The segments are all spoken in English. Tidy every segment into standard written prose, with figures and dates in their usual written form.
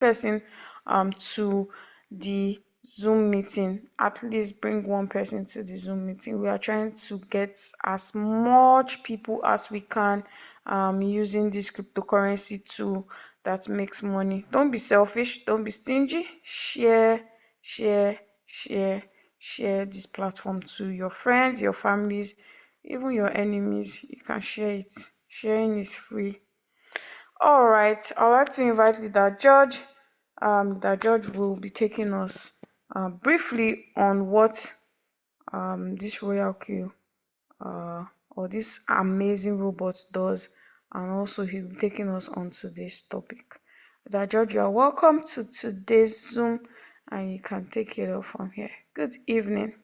person to the Zoom meeting. At least bring one person to the Zoom meeting. We are trying to get as much people as we can using this cryptocurrency tool that makes money. Don't be selfish, don't be stingy. Share, share, share, share this platform to your friends, your families, even your enemies. You can share it. Sharing is free. All right, I'd like to invite Leader George. Leader George will be taking us briefly on what this RoyalQ or this amazing robot does, and also he'll be taking us onto this topic. Leader George, you are welcome to today's Zoom, and you can take it off from here. Good evening.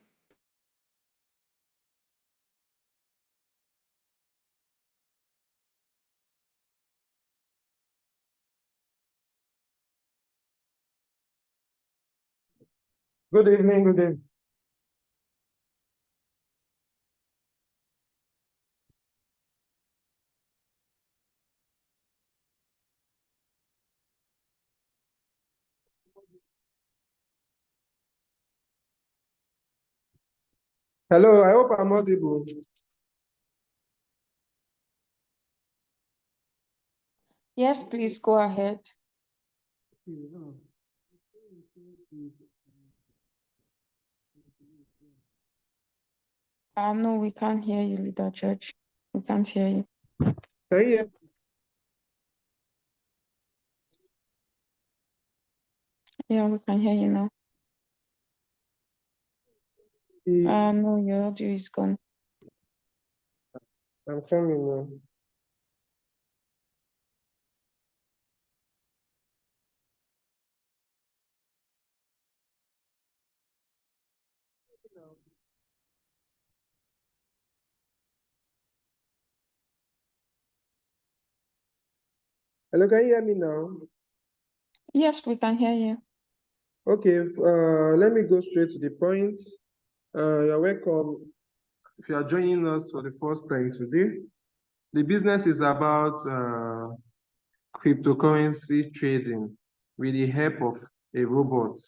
Good evening, good evening. Hello, I hope I'm audible. Yes, please go ahead. No, we can't hear you, Leader George. We can't hear you. Can you hear? Yeah, we can hear you now. No, your audio is gone. I'm coming now. Hello, can you hear me now? Yes, we can hear you. Okay, let me go straight to the point. You're welcome. If you are joining us for the first time today, the business is about cryptocurrency trading with the help of a robot.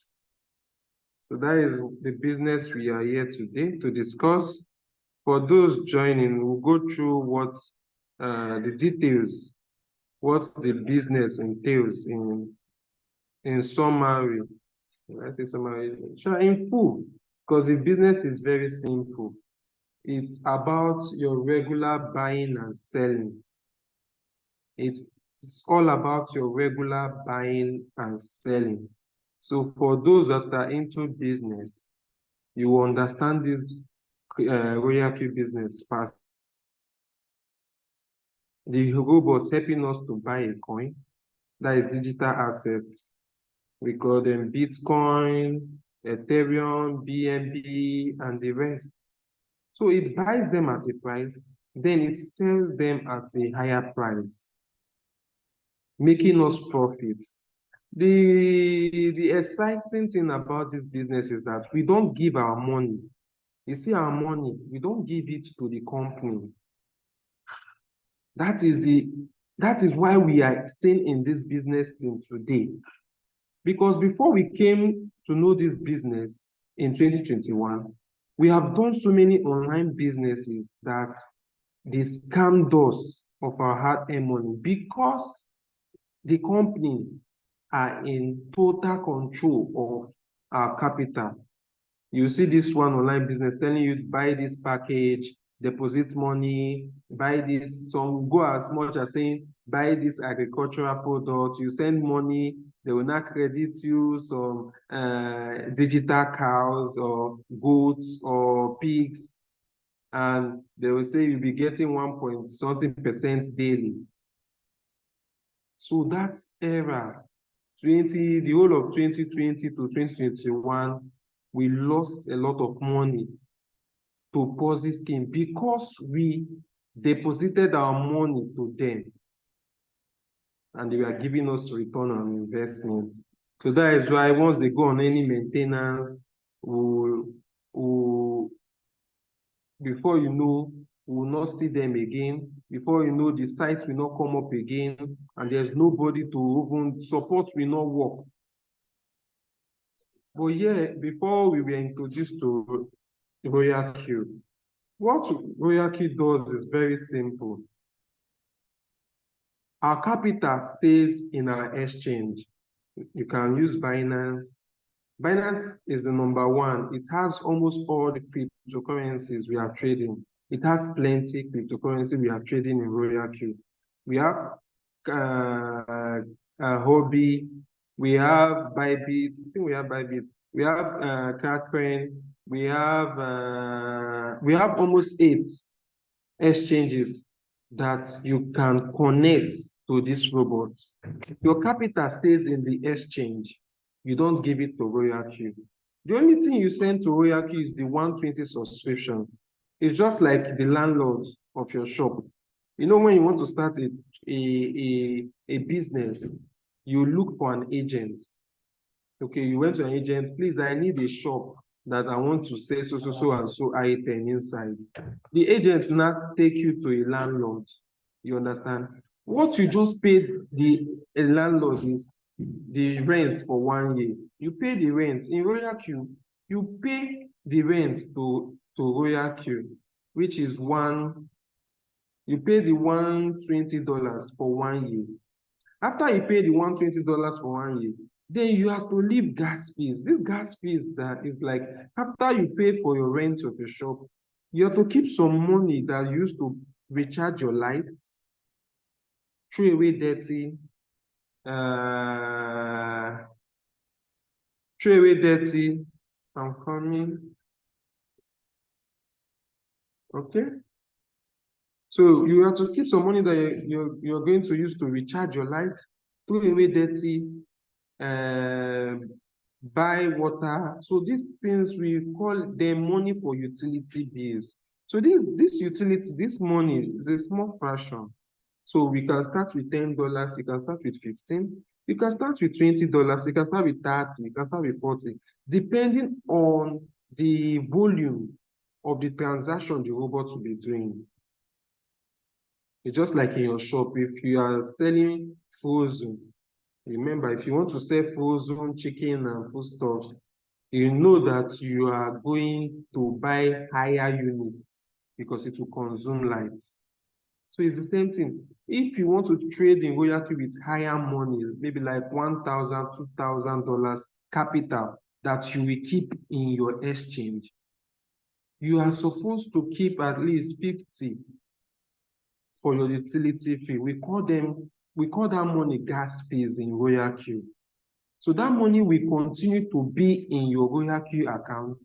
So that is the business we are here today to discuss. For those joining, we'll go through what the details, what the business entails in summary. I say summary, sure, in full, because the business is very simple. It's about your regular buying and selling. It's all about your regular buying and selling. So for those that are into business, you will understand this RoyalQ business fast. The robots helping us to buy a coin, that is digital assets. We call them Bitcoin, Ethereum, BNB, and the rest. So it buys them at a price, then it sells them at a higher price, making us profit. The exciting thing about this business is that we don't give our money. You see, our money, we don't give it to the company. That is why we are staying in this business till today. Because before we came to know this business in 2021, we have done so many online businesses that they scammed us of our hard-earned money because the company are in total control of our capital. You see this one online business telling you to buy this package, deposit money, buy this, some go as much as saying, buy this agricultural product, you send money, they will not credit you some digital cows or goats or pigs, and they will say you'll be getting 1 point something% daily. So that era, the whole of 2020 to 2021, we lost a lot of money to Ponzi scheme because we deposited our money to them and they were giving us return on investment. So that is why once they go on any maintenance, before you know, we will not see them again. Before you know, the site will not come up again, and there's nobody to even support will not work. But yeah, before we were introduced to RoyalQ, what RoyalQ does is very simple. Our capital stays in our exchange. You can use Binance. Binance is the number one. It has almost all the cryptocurrencies we are trading. It has plenty cryptocurrency we are trading in RoyalQ. We have Hobby, we have Bybit. I think we have Bybit. We have Kraken. We have almost 8 exchanges that you can connect to this robot. Your capital stays in the exchange. You don't give it to RoyalQ. The only thing you send to RoyalQ is the 120 subscription. It's just like the landlord of your shop. You know, when you want to start a business, you look for an agent. Okay, you went to an agent, please, I need a shop that I want to sell so and so item inside. The agent now take you to a landlord. You understand? What you just paid a landlord is the rent for 1 year. You pay the rent. In RoyalQ, you pay the rent to RoyalQ, which is you pay the $120 for 1 year. After you pay the $120 for 1 year, then you have to leave gas fees. This gas fees that is like, after you pay for your rent of your shop, you have to keep some money that you use to recharge your lights, throw away dirty, uh, I'm coming. Okay. So you have to keep some money that you're going to use to recharge your lights, throw away dirty, buy water. So these things, we call them money for utility bills. So this utility, this money is a small fraction. So we can start with $10, you can start with 15, you can start with $20, you can start with 30, you can start with 40, depending on the volume of the transaction the robot will be doing. It's just like in your shop, if you are selling frozen, remember, if you want to sell frozen chicken and foodstuffs, you know that you are going to buy higher units because it will consume light. So it's the same thing. If you want to trade in RoyalQ with higher money, maybe like $1,000, $2,000 capital that you will keep in your exchange, you are supposed to keep at least 50 for your utility fee. We call that money gas fees in RoyalQ. So that money will continue to be in your RoyalQ account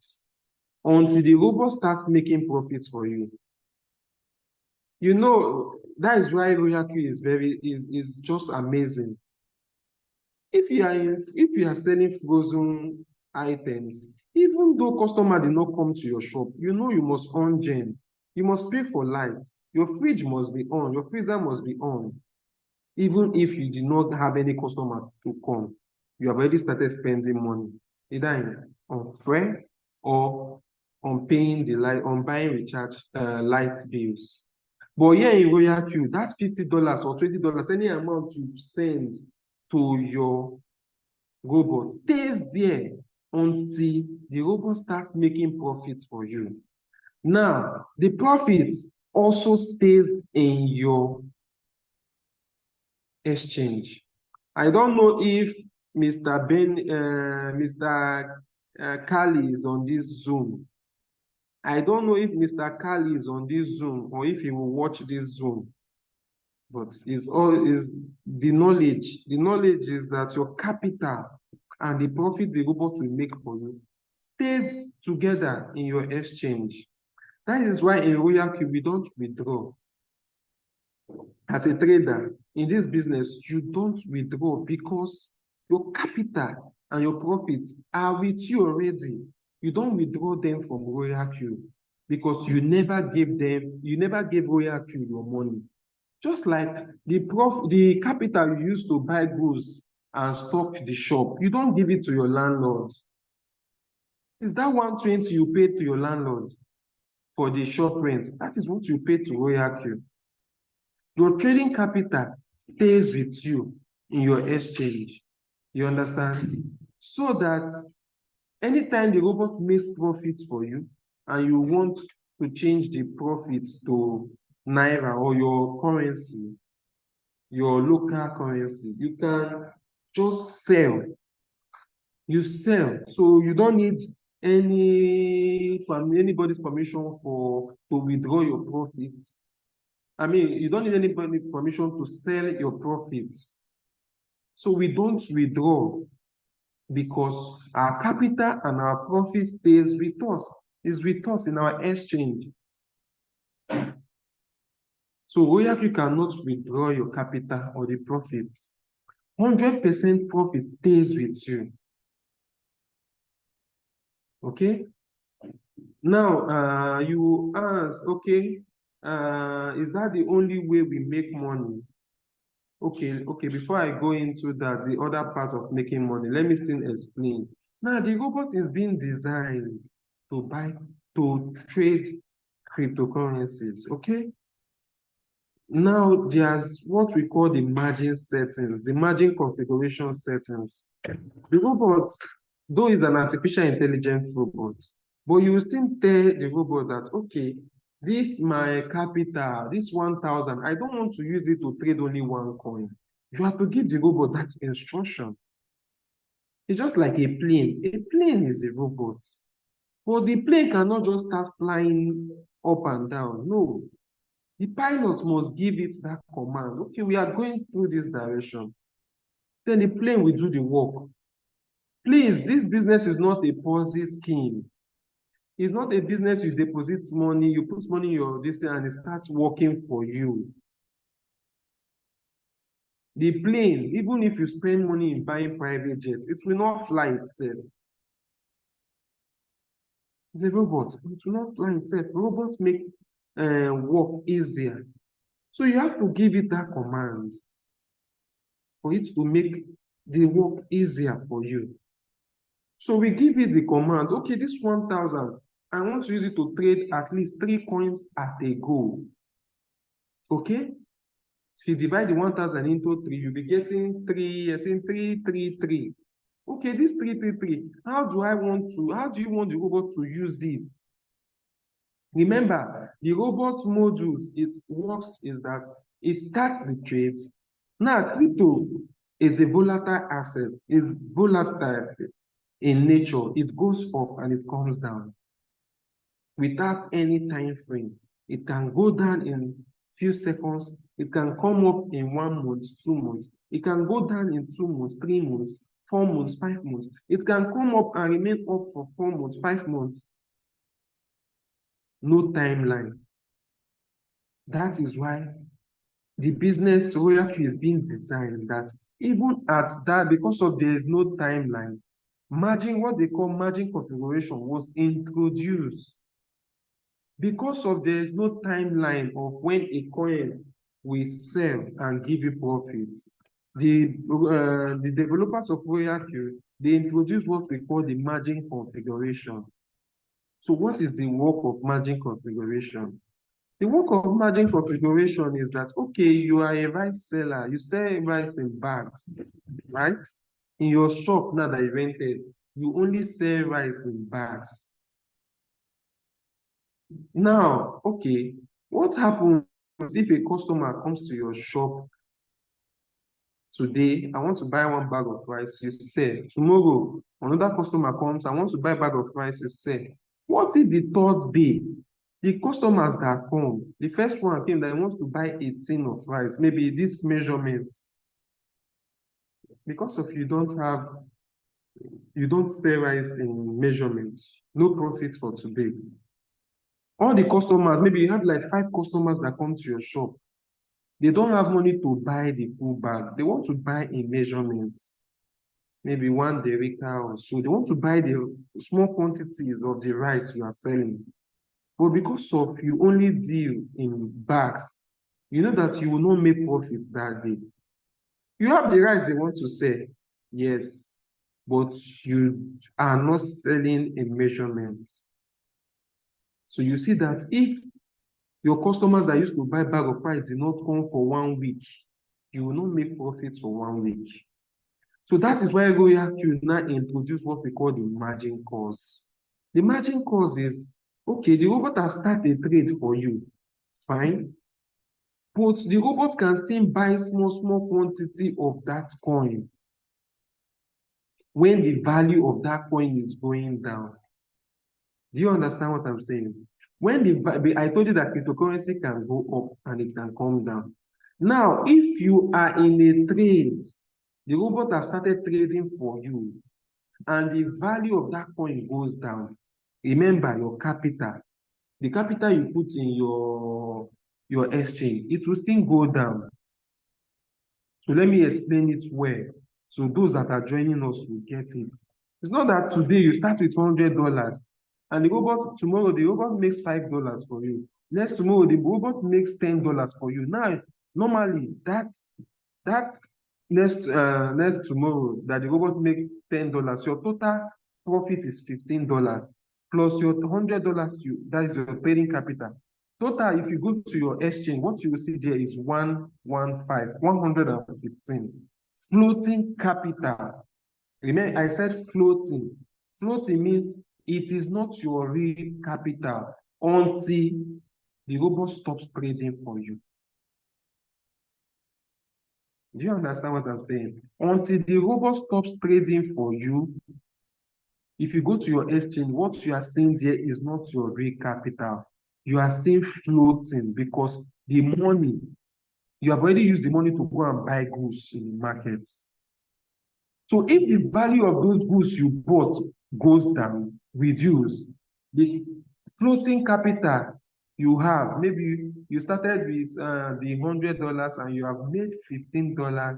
until the robot starts making profits for you. You know, that is why RoyalQ is just amazing. If you are selling frozen items, even though customer did not come to your shop, you know you must earn gen. You must pay for lights. Your fridge must be on. Your freezer must be on. Even if you did not have any customer to come, you have already started spending money, either on fuel or on paying the light, on buying recharge light bills. But here in RoyalQ, that's $50 or $20, any amount you send to your robot stays there until the robot starts making profits for you. Now, the profits also stays in your exchange. I don't know if Mr. Kali is on this Zoom. I don't know if Mr. Kali is on this Zoom or if he will watch this Zoom. But it's all is the knowledge. The knowledge is that your capital and the profit the robot will make for you stays together in your exchange. That is why in RoyalQ we don't withdraw. As a trader in this business, you don't withdraw because your capital and your profits are with you already. You don't withdraw them from RoyalQ because you never gave RoyalQ your money. Just like the capital you use to buy goods and stock the shop, you don't give it to your landlord. Is that 120 you paid to your landlord? for the shop rent. That is what you pay to RoyalQ. Your trading capital stays with you in your exchange. You understand? So that anytime the robot makes profits for you and you want to change the profits to Naira or your currency, your local currency, you can just sell. You sell. So you don't need anybody's permission to withdraw your profits. I mean, you don't need anybody's permission to sell your profits. So we don't withdraw because our capital and our profit stays with us, is with us in our exchange. So RoyalQ cannot withdraw your capital or the profits. 100% profit stays with you. Okay? Now, you ask, okay, is that the only way we make money? Okay, before I go into that, the other part of making money, let me still explain. Now, the robot is being designed to trade cryptocurrencies, okay? Now, there's what we call the margin settings, the margin configuration settings. The robot, though is an artificial intelligence robot, but you still tell the robot that, okay, this my capital, this 1,000, I don't want to use it to trade only one coin. You have to give the robot that instruction. It's just like a plane. A plane is a robot. But the plane cannot just start flying up and down. No. The pilot must give it that command. Okay, we are going through this direction. Then the plane will do the work. Please, this business is not a Ponzi scheme. It's not a business you deposit money, you put money in your this thing and it starts working for you. The plane, even if you spend money in buying private jets, it will not fly itself. It's a robot, it will not fly itself. Robots make work easier. So you have to give it that command for it to make the work easier for you. So we give it the command, okay, this 1,000, I want to use it to trade at least 3 coins at a go. Okay? If you divide the 1,000 into 3, you'll be getting 3, I think 333. Okay, this 333, how do you want the robot to use it? Remember, the robot modules, it works is that it starts the trade. Now, crypto is a volatile asset, is volatile in nature. It goes up and it comes down without any time frame. It can go down in few seconds. It can come up in 1 month, 2 months. It can go down in 2 months, 3 months, 4 months, 5 months. It can come up and remain up for 4 months, 5 months. No timeline. That is why the business RoyalQ is being designed that even at that, because of there is no timeline, margin, what they call margin configuration was introduced. Because of there is no timeline of when a coin will sell and give you profits, the developers of RoyalQ, they introduce what we call the margin configuration. So what is the work of margin configuration? The work of margin configuration is that, okay, you are a rice seller, you sell rice in bags, right? In your shop now that you rented, you only sell rice in bags. Now, okay, what happens if a customer comes to your shop today? I want to buy 1 bag of rice, you sell. Tomorrow, another customer comes, I want to buy a bag of rice, you sell. What if the 3rd day, the customers that come, the first one came that wants to buy a tin of rice, maybe this measurement, because of you don't sell rice in measurements, no profit for today. All the customers, maybe you have like 5 customers that come to your shop. They don't have money to buy the full bag. They want to buy in measurements, maybe 1 derica or so. They want to buy the small quantities of the rice you are selling. But because of you only deal in bags, you know that you will not make profits that day. You have the rice they want to sell, yes, but you are not selling in measurements. So you see that if your customers that used to buy bag of rice did not come for 1 week, you will not make profits for 1 week. So that is why RoyalQ now introduce what we call the margin calls. The margin calls is, okay, the robot has started a trade for you, fine, but the robot can still buy small quantity of that coin when the value of that coin is going down. Do you understand what I'm saying? When I told you that cryptocurrency can go up and it can come down. Now, if you are in a trade, the robot has started trading for you, and the value of that coin goes down. Remember your capital. The capital you put in your exchange, it will still go down. So let me explain it well. So those that are joining us will get it. It's not that today you start with $100 and the robot tomorrow the robot makes $5 for you. Next tomorrow the robot makes $10 for you. Now, normally that next tomorrow that the robot make $10, your total profit is $15 plus your $100 that is your trading capital. Total, if you go to your exchange, what you will see there is 115 floating capital. Remember, I said floating. Floating means it is not your real capital until the robot stops trading for you. Do you understand what I'm saying? Until the robot stops trading for you, if you go to your exchange, what you are seeing there is not your real capital. You are seeing floating because the money, you have already used the money to go and buy goods in the market. So if the value of those goods you bought goes down, reduce, the floating capital you have, maybe you started with the $100 and you have made $15.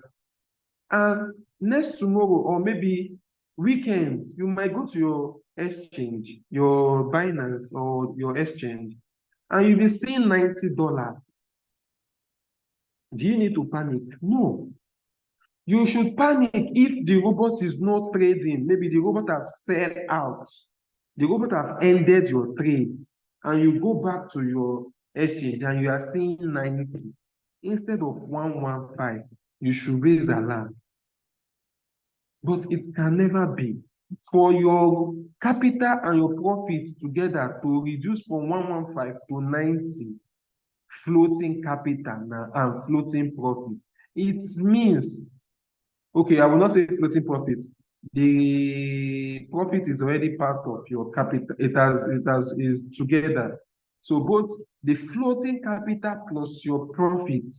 And next tomorrow, or maybe weekends, you might go to your exchange, your Binance or your exchange, and you'll be seeing $90. Do you need to panic? No. You should panic if the robot is not trading. Maybe the robot have sell out. The robot have ended your trades, and you go back to your exchange and you are seeing 90 instead of 115. You should raise alarm. But it can never be. For your capital and your profit together to reduce from 115 to 90 floating capital now and floating profit, it means, okay, I will not say floating profit. The profit is already part of your capital. It has is together. So both the floating capital plus your profit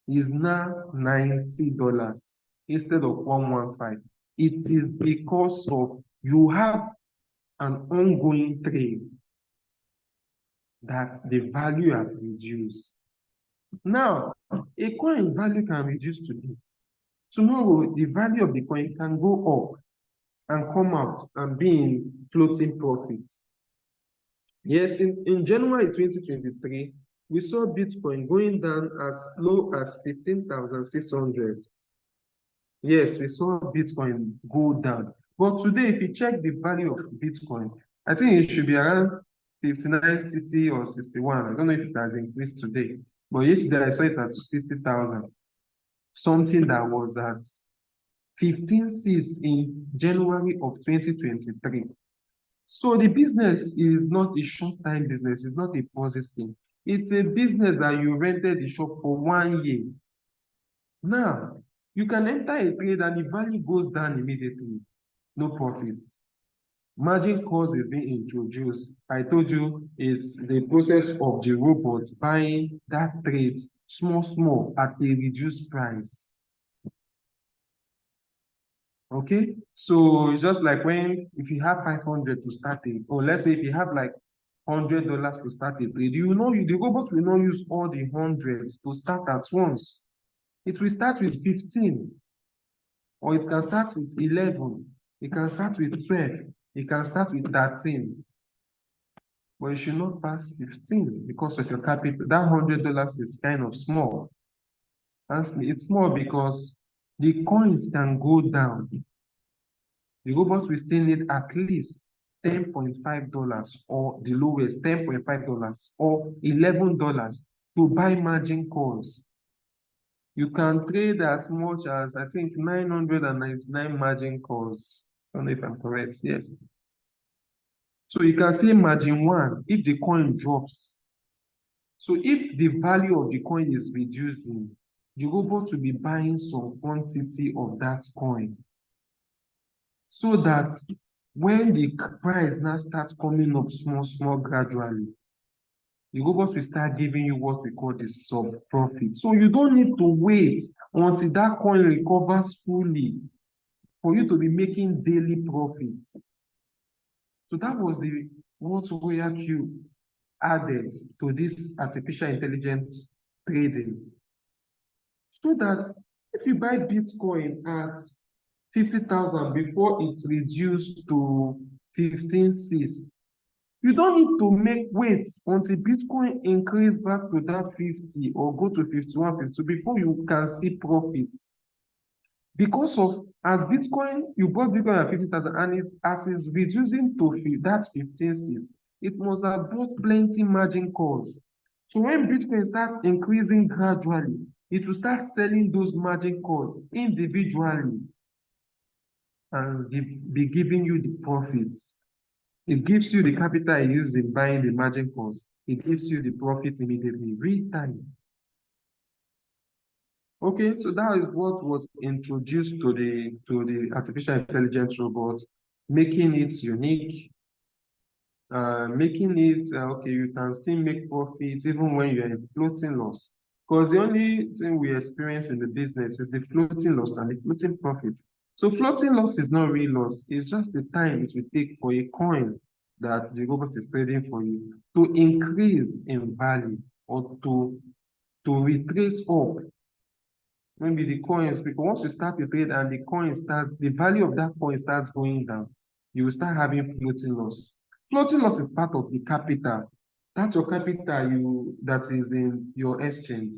is now $90 instead of 115. It is because of you have an ongoing trade that the value has reduced. Now, a coin value can reduce today. Tomorrow, the value of the coin can go up and come out and be in floating profits. Yes, in January 2023, we saw Bitcoin going down as low as 15,600. Yes, we saw Bitcoin go down. But today, if you check the value of Bitcoin, I think it should be around 5960 or 61. I don't know if it has increased today. But yesterday, I saw it at 60,000. Something that was at 15.6 in January of 2023. So the business is not a short-time business. It's not a process thing. It's a business that you rented the shop for 1 year. Now, you can enter a trade and the value goes down immediately. No profits. Margin calls is being introduced. I told you it's the process of the robot buying that trade small at a reduced price. Okay, so it's just like when if you have 500 to start it, or let's say if you have like $100 to start a trade, you know the robot will not use all the hundreds to start at once. It will start with 15, or it can start with 11, it can start with 12, it can start with 13, but you should not pass 15 because of your capital. That $100 is kind of small. And it's small because the coins can go down. The robot will still need at least $10.5 or the lowest $10.5 or $11 to buy margin calls. You can trade as much as, I think, 999 margin calls. I don't know if I'm correct. Yes. So you can say margin one if the coin drops. So if the value of the coin is reducing, you're able to be buying some quantity of that coin so that when the price now starts coming up small gradually, the robot will start giving you what we call the sub profit. So you don't need to wait until that coin recovers fully for you to be making daily profits. So that was the what RoyalQ added to this artificial intelligence trading. So that if you buy Bitcoin at 50,000 before it reduced to 15,600, you don't need to wait until Bitcoin increase back to that 50 or go to 51, 52 before you can see profits. Because of as Bitcoin, you bought Bitcoin at 50,000 and as it's reducing to that 15,600, it must have bought plenty margin calls. So when Bitcoin starts increasing gradually, it will start selling those margin calls individually and be giving you the profits. It gives you the capital used in buying the margin calls. It gives you the profit immediately, real time. Okay, so that is what was introduced to the artificial intelligence robot, making it unique, making it okay, you can still make profits even when you're in floating loss. Because the only thing we experience in the business is the floating loss and the floating profit. So floating loss is not real loss, it's just the time it will take for a coin that the robot is trading for you to increase in value or to retrace up. Maybe the coins, because once you start the trade and the coin starts, the value of that coin starts going down, you will start having floating loss. Floating loss is part of the capital. That's your capital that is in your exchange.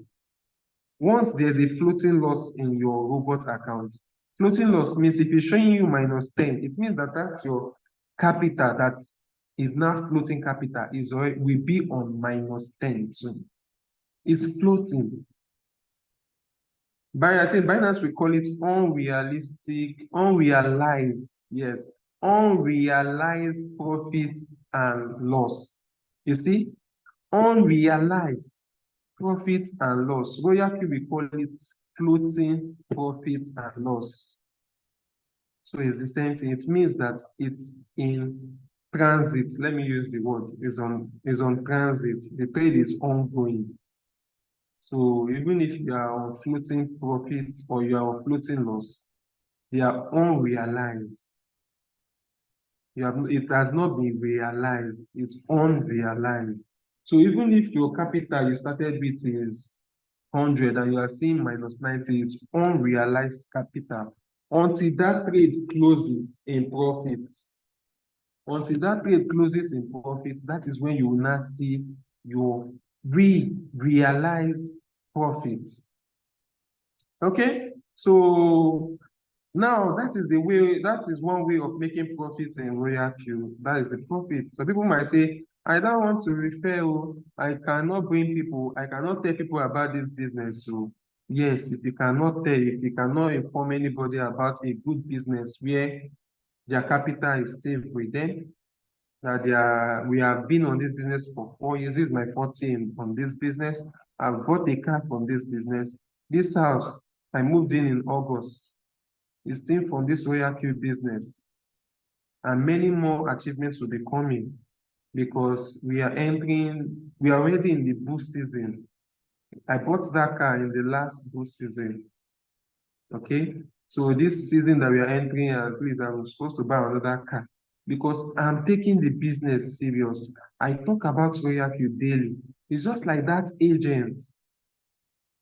Once there's a floating loss in your robot account, floating loss means if it's showing you -10, it means that that's your capital that is now floating capital will be on -10 soon. It's floating. I think Binance we call it unrealized, yes, unrealized profit and loss. You see, unrealized profit and loss. RoyalQ we call it floating profit and loss. So it's the same thing. It means that it's in transit. Let me use the word. Is on transit. The trade is ongoing. So even if you are on floating profits or you are on floating loss, they are unrealized. It has not been realized, it's unrealized. So even if your capital you started with is 100 and you are seeing -90, is unrealized capital until that trade closes in profits. Until that trade closes in profit, that is when you will now see your realized profits. Okay, so now that is one way of making profits in RoyalQ. That is the profit. So people might say, I don't want to refer, I cannot bring people, I cannot tell people about this business. So yes, if you cannot inform anybody about a good business where their capital is still with them, that we have been on this business for 4 years. This is my 14th on this business. I've bought a car from this business. This house, I moved in August. It's still from this RoyalQ business. And many more achievements will be coming because we are already in the boost season. I bought that car in the last boost season. Okay, so this season that we are entering, at least I'm supposed to buy another car because I'm taking the business serious. I talk about RoyalQ daily. It's just like that agent.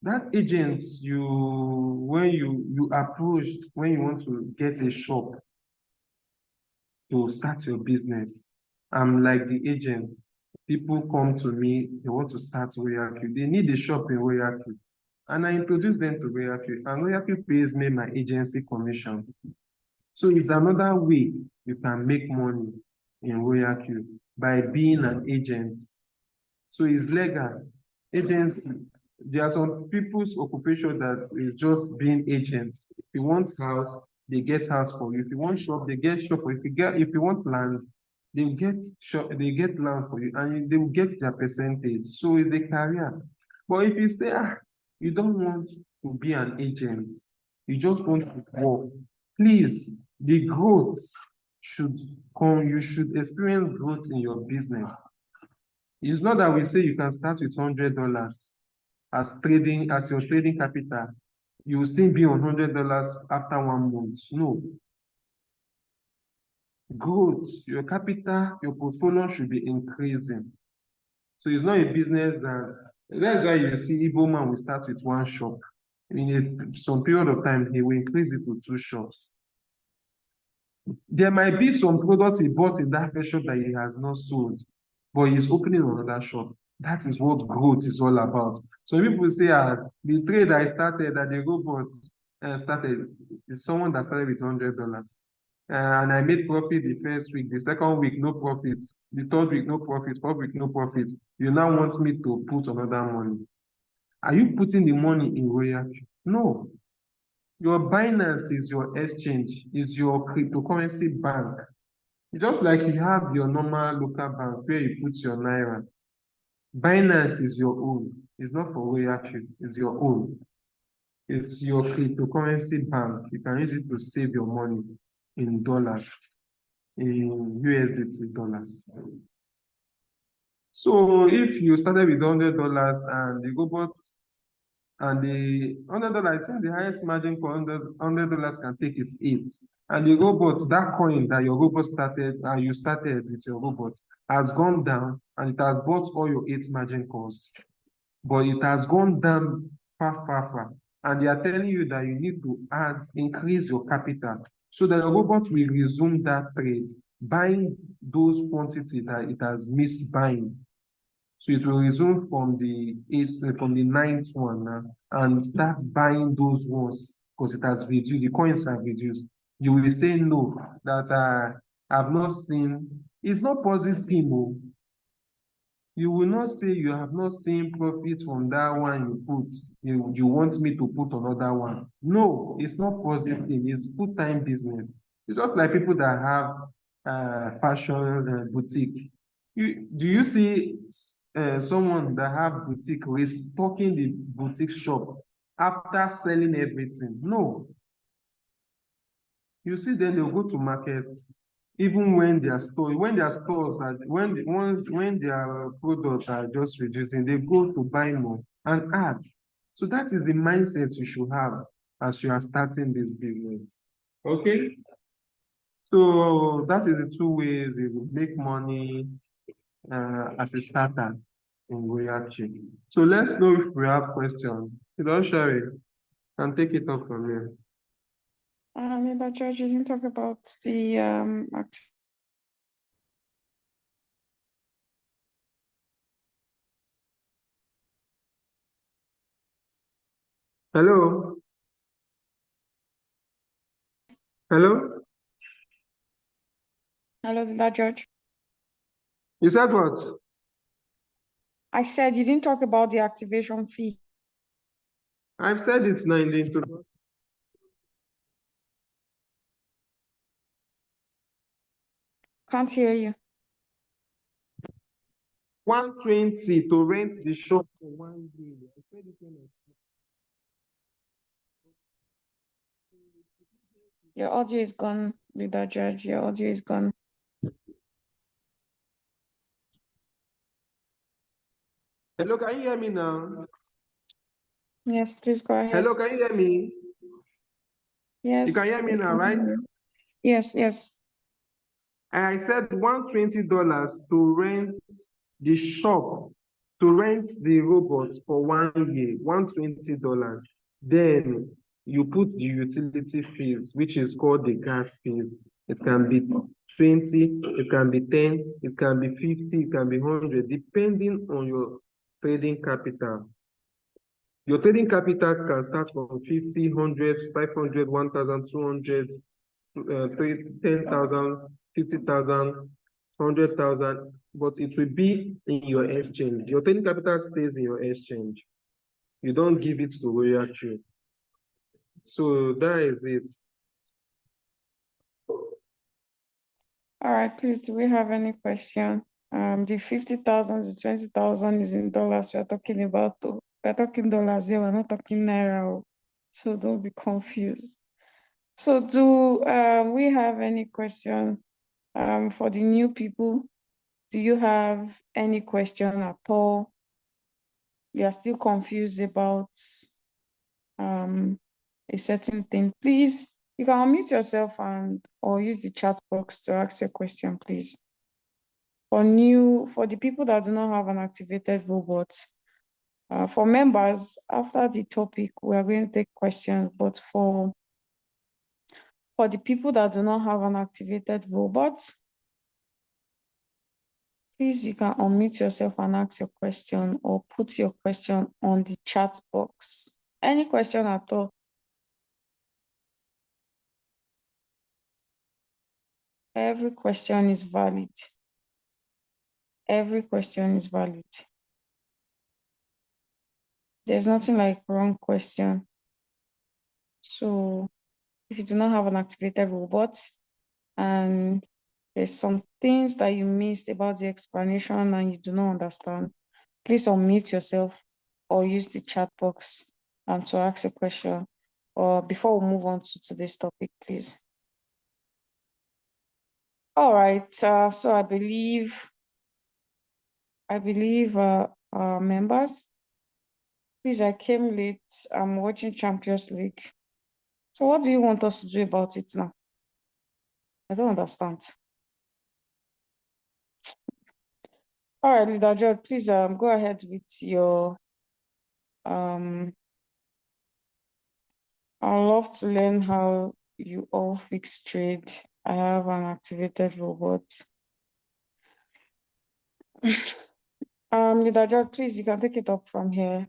That agent when you approached when you want to get a shop to start your business. I'm like the agent. People come to me, they want to start RoyalQ. They need a shop in RoyalQ. And I introduce them to RoyalQ. And RoyalQ pays me my agency commission. So it's another way you can make money. in RoyalQ by being an agent. So it's legal. Agents, there are some people's occupation that is just being agents. If you want house, they get house for you. If you want shop, they get shop for you. If you want land, they get shop, they get land for you, and they will get their percentage. So it's a career. But if you say you don't want to be an agent, you just want to work, please, the growth should come. You should experience growth in your business. It's not that we say you can start with $100 as your trading capital. You will still be on $100 after 1 month. No. Growth, your capital, your portfolio should be increasing. So it's not a business that's why you see Igbo man will start with one shop. In some period of time, he will increase it to 2 shops. There might be some products he bought in that first shop that he has not sold, but he's opening another shop. That is what growth is all about. So people say, the trade I started, that the robot started, is someone that started with $100. And I made profit the first week, the second week, no profits, the third week, no profit, fourth week, no profit. You now want me to put another money. Are you putting the money in RoyalQ? No. Your Binance is your exchange, is your cryptocurrency bank. Just like you have your normal local bank where you put your Naira. Binance is your own. It's not for RoyalQ, it's your own. It's your cryptocurrency bank. You can use it to save your money in dollars, in USDT dollars. So if you started with $100 and the robot and the $100, I think the highest margin for $100 can take is 8. And the robot, that coin that your robot started, you started with your robot, has gone down and it has bought all your 8 margin calls. But it has gone down far, far, far. And they are telling you that you need to increase your capital so that your robot will resume that trade, buying those quantities that it has missed buying. So it will resume from the ninth one now and start buying those ones because it has reduced, the coins have reduced. You will say no, that I've not seen, it's not Ponzi scheme. Oh. You will not say you have not seen profit from that one you put. You want me to put another one. No, it's not Ponzi scheme, it's full-time business. It's just like people that have fashion boutique. Do you see someone that have boutique restocking the boutique shop after selling everything? No. You see, then they'll go to markets, even when their stores are when their products are just reducing, they go to buy more and add. So that is the mindset you should have as you are starting this business. Okay. So that is the 2 ways you will make money as a starter in RoyalQ. So let's know if we have questions. You don't share it and take it up from here. The judge didn't talk about the Hello? Hello? hello, that judge. You said what? I said you didn't talk about the activation fee. I've said it's 19 to Can't hear you. 120 to rent the shop for 1 year. I said it when Your audio is gone, leader judge. Your audio is gone. Hello, can you hear me now? Yes, please go ahead. Hello, can you hear me? Yes. You can hear me we now, can right? hear you. Yes, yes. And I said $120 to rent the shop, to rent the robots for 1 year, $120. Then you put the utility fees, which is called the gas fees. It can be 20, it can be 10, it can be 50, it can be 100, depending on your trading capital. Your trading capital can start from 50, 100, 500, 1,000, 200, 10,000, 50,000, 100,000, but it will be in your exchange. Your trading capital stays in your exchange. You don't give it to RoyalQ. So that is it. All right, please, do we have any question? The 50,000 to 20,000 is in dollars. We're talking about, we're talking dollars here, we're not talking naira. So don't be confused. So do we have any question for the new people? Do you have any question at all? You are still confused about a certain thing? Please, you can unmute yourself and or use the chat box to ask your question, please. For the people that do not have an activated robot, for members, after the topic, we are going to take questions, but for the people that do not have an activated robot, please, you can unmute yourself and ask your question or put your question on the chat box. Any question at all? Every question is valid. Every question is valid. There's nothing like wrong question. So if you do not have an activated robot and there's some things that you missed about the explanation and you do not understand, please unmute yourself or use the chat box to ask a question. Or before we move on to today's topic, please. All right. So I believe our members. Please, I came late. I'm watching Champions League. So what do you want us to do about it now? I don't understand. All right, Leader George, please go ahead with your I'd love to learn how you all fix trade. I have an activated robot. Leader George, please, you can take it up from here.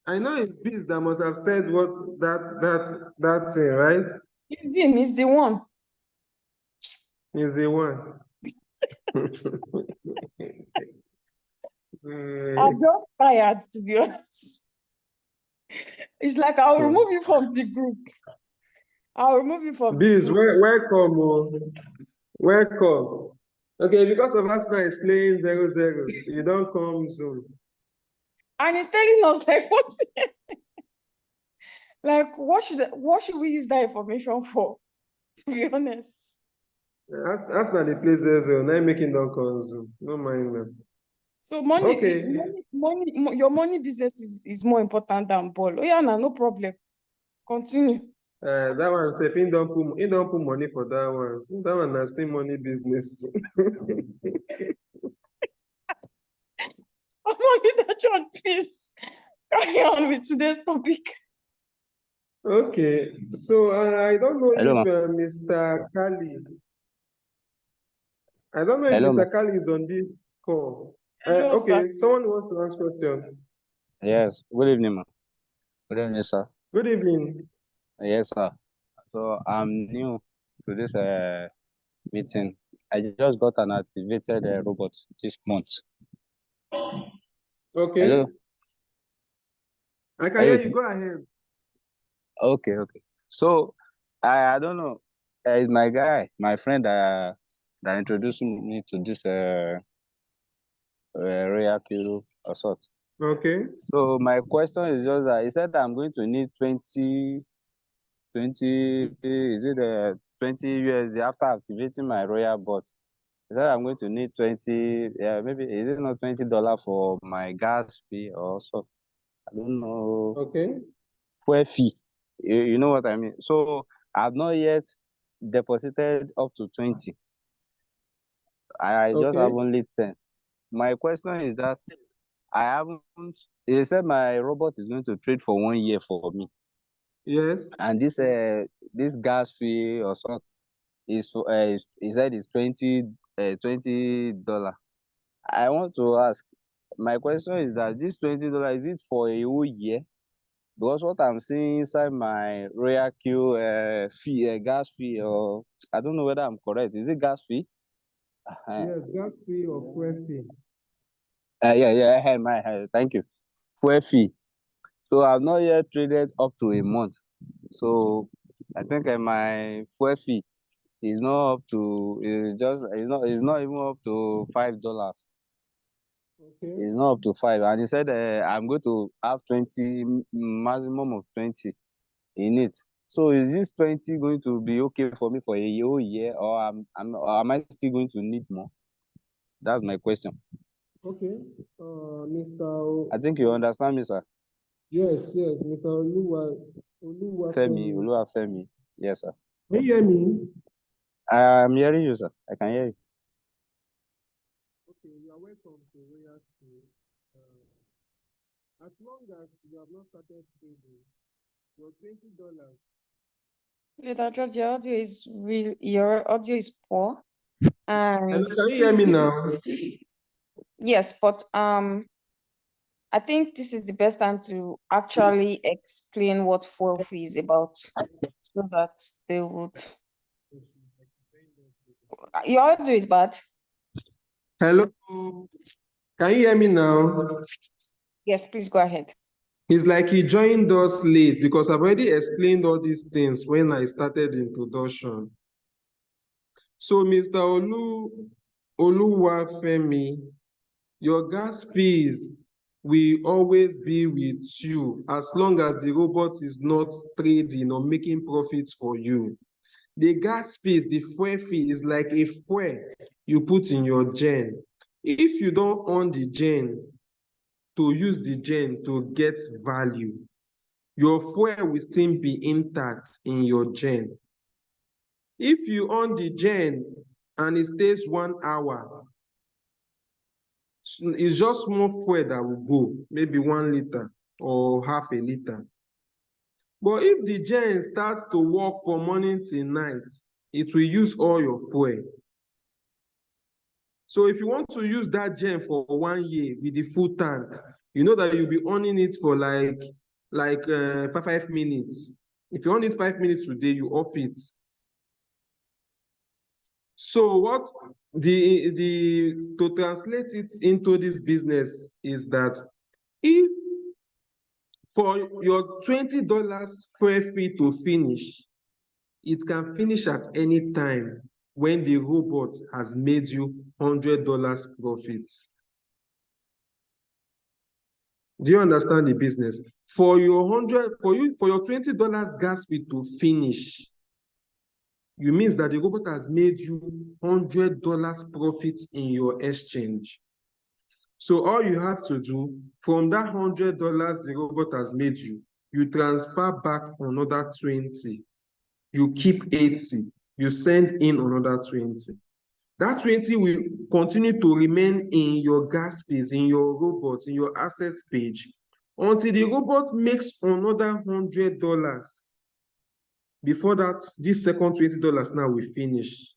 I know it's Biz that must have said what that thing, right? It's him, he's the one. He's the one. I'm just tired, to be honest. It's like I'll remove you from the group. I'll remove you from the Biz, group. welcome, welcome. Okay, because of Arsenal is playing 0-0, you don't come soon. And he's telling us like what should we use that information for? To be honest. Arsenal they play 0-0, now making don't come soon. No mind them. So Okay. your money business is more important than ball. Oh yeah, no problem. Continue. That one say he don't put money for that one. So that one na still money business. Money that John, please carry on with today's topic. Okay, so I don't know Hello, if Mr. Kali, I don't know if Hello, Mr. Kali is on this call. Hello, sir. Okay, someone wants to ask question. Yes, good evening, ma. Good evening, sir. Good evening. Yes, sir. So I'm new to this meeting. I just got an activated robot this month. Okay, Hello. I can hear you. Go ahead. Okay. So I don't know. It's my guy, my friend that introduced me to this RoyalQ assault. Okay, So my question is just that he said that I'm going to need 20 is it 20 USD after activating my Royal bot. He said I'm going to need 20, yeah, maybe is it not $20 for my gas fee or so? I don't know. okay, Fuel fee. You know what I mean? So I've not yet deposited up to 20. I just okay. have only 10. My question is that I haven't, he said my robot is going to trade for 1 year for me. Yes. And this gas fee or something he said it's $20. I want to ask, my question is that this $20 is it for a whole year Because what I'm seeing inside my RoyalQ fee, gas fee, or I don't know whether I'm correct. Is it gas fee? Yes, gas fee or fuel fee. Thank you. Fuel fee. So I've not yet traded up to a month. So I think my fuel fee is not up to. It's not even up to $5. Okay. It's not up to 5, and he said I'm going to have 20, maximum of 20 in it. So is this 20 going to be okay for me for a whole year, or or am I still going to need more? That's my question. Okay. Mr. I think you understand me, sir. Yes, Mr. Femi, Oluwafemi. Oluwafemi. Yes, sir. Can you hear me? I'm hearing you, sir. I can hear you. Okay, you are welcome to RoyalQ. As long as you have not started trading, your $20. Leader George, your audio is poor. Hello, And can you hear me now? yes, but I think this is the best time to actually explain what fuel fee is about, so that they would. Your audio is bad. Hello, can you hear me now? Yes, please go ahead. It's like he joined us late because I've already explained all these things when I started the introduction. So, Mr. Oluwafemi, your gas fees will always be with you as long as the robot is not trading or making profits for you. The gas fees, the fuel fee is like a fuel you put in your gen. If you don't own the gen, to use the gen to get value, your fuel will still be intact in your gen. If you own the gen and it stays 1 hour, it's just more fuel that will go, maybe 1 liter or half a liter. But if the gen starts to work from morning till night, it will use all your fuel. So if you want to use that gen for 1 year with the full tank, you know that you'll be owning it for like 5 minutes. If you own it 5 minutes today, you off it. So what to translate it into this business is that if for your $20 fuel fee to finish, it can finish at any time when the robot has made you $100 profit. Do you understand the business? For your $20 gas fee to finish, you means that the robot has made you $100 profit in your exchange. So all you have to do from that $100 the robot has made you, you transfer back another 20. You keep 80. You send in another 20. That 20 will continue to remain in your gas fees, in your robot, in your access page, until the robot makes another $100. Before that, this second $20 now will finish.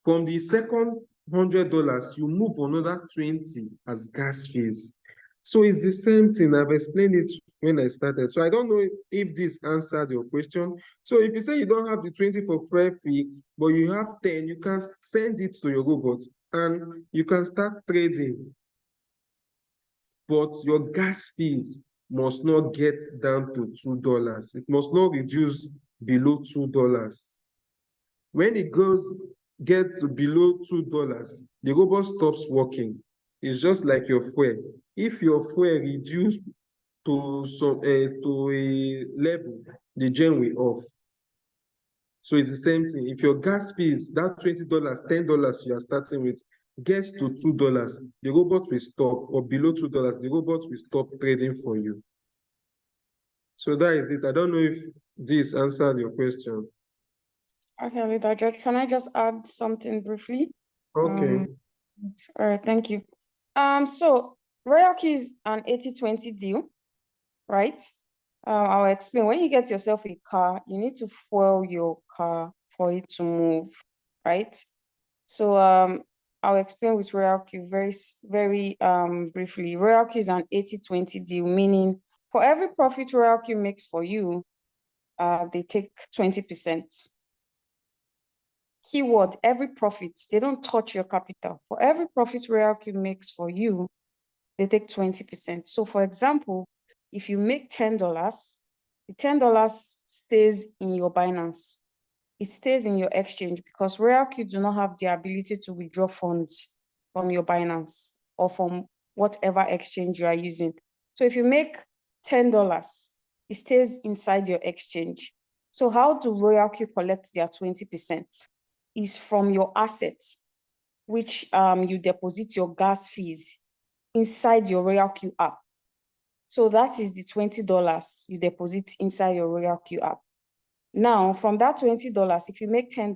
From the second $100, you move another 20 as gas fees. So it's the same thing. I've explained it when I started. So I don't know if this answered your question. So if you say you don't have the 20 for fuel fee, but you have 10, you can send it to your robot and you can start trading. But your gas fees must not get down to $2. It must not reduce below $2. When it gets to below $2, the robot stops working. It's just like your fuel. If your fuel reduced to a level, the gen will off. So it's the same thing. If your gas fees, that $20, $10 you are starting with, gets to $2, the robot will stop, or below $2, the robot will stop trading for you. So that is it. I don't know if this answered your question. Okay, Leader George, can I just add something briefly? Okay. All right, thank you. So RoyalQ is an 80-20 deal, right? I'll explain. When you get yourself a car, you need to fuel your car for it to move, right? So I'll explain with RoyalQ very briefly. RoyalQ is an 80-20 deal, meaning For every profit RoyalQ makes for you, they take 20%. Keyword, every profit. They don't touch your capital. For every profit RoyalQ makes for you, they take 20%. So for example, if you make $10, the $10 stays in your Binance. It stays in your exchange because RoyalQ do not have the ability to withdraw funds from your Binance or from whatever exchange you are using. So if you make $10, it stays inside your exchange. So how do RoyalQ collect their 20%? Is from your assets, which you deposit your gas fees inside your RoyalQ app. So that is the $20 you deposit inside your RoyalQ app. Now, from that $20, if you make $10,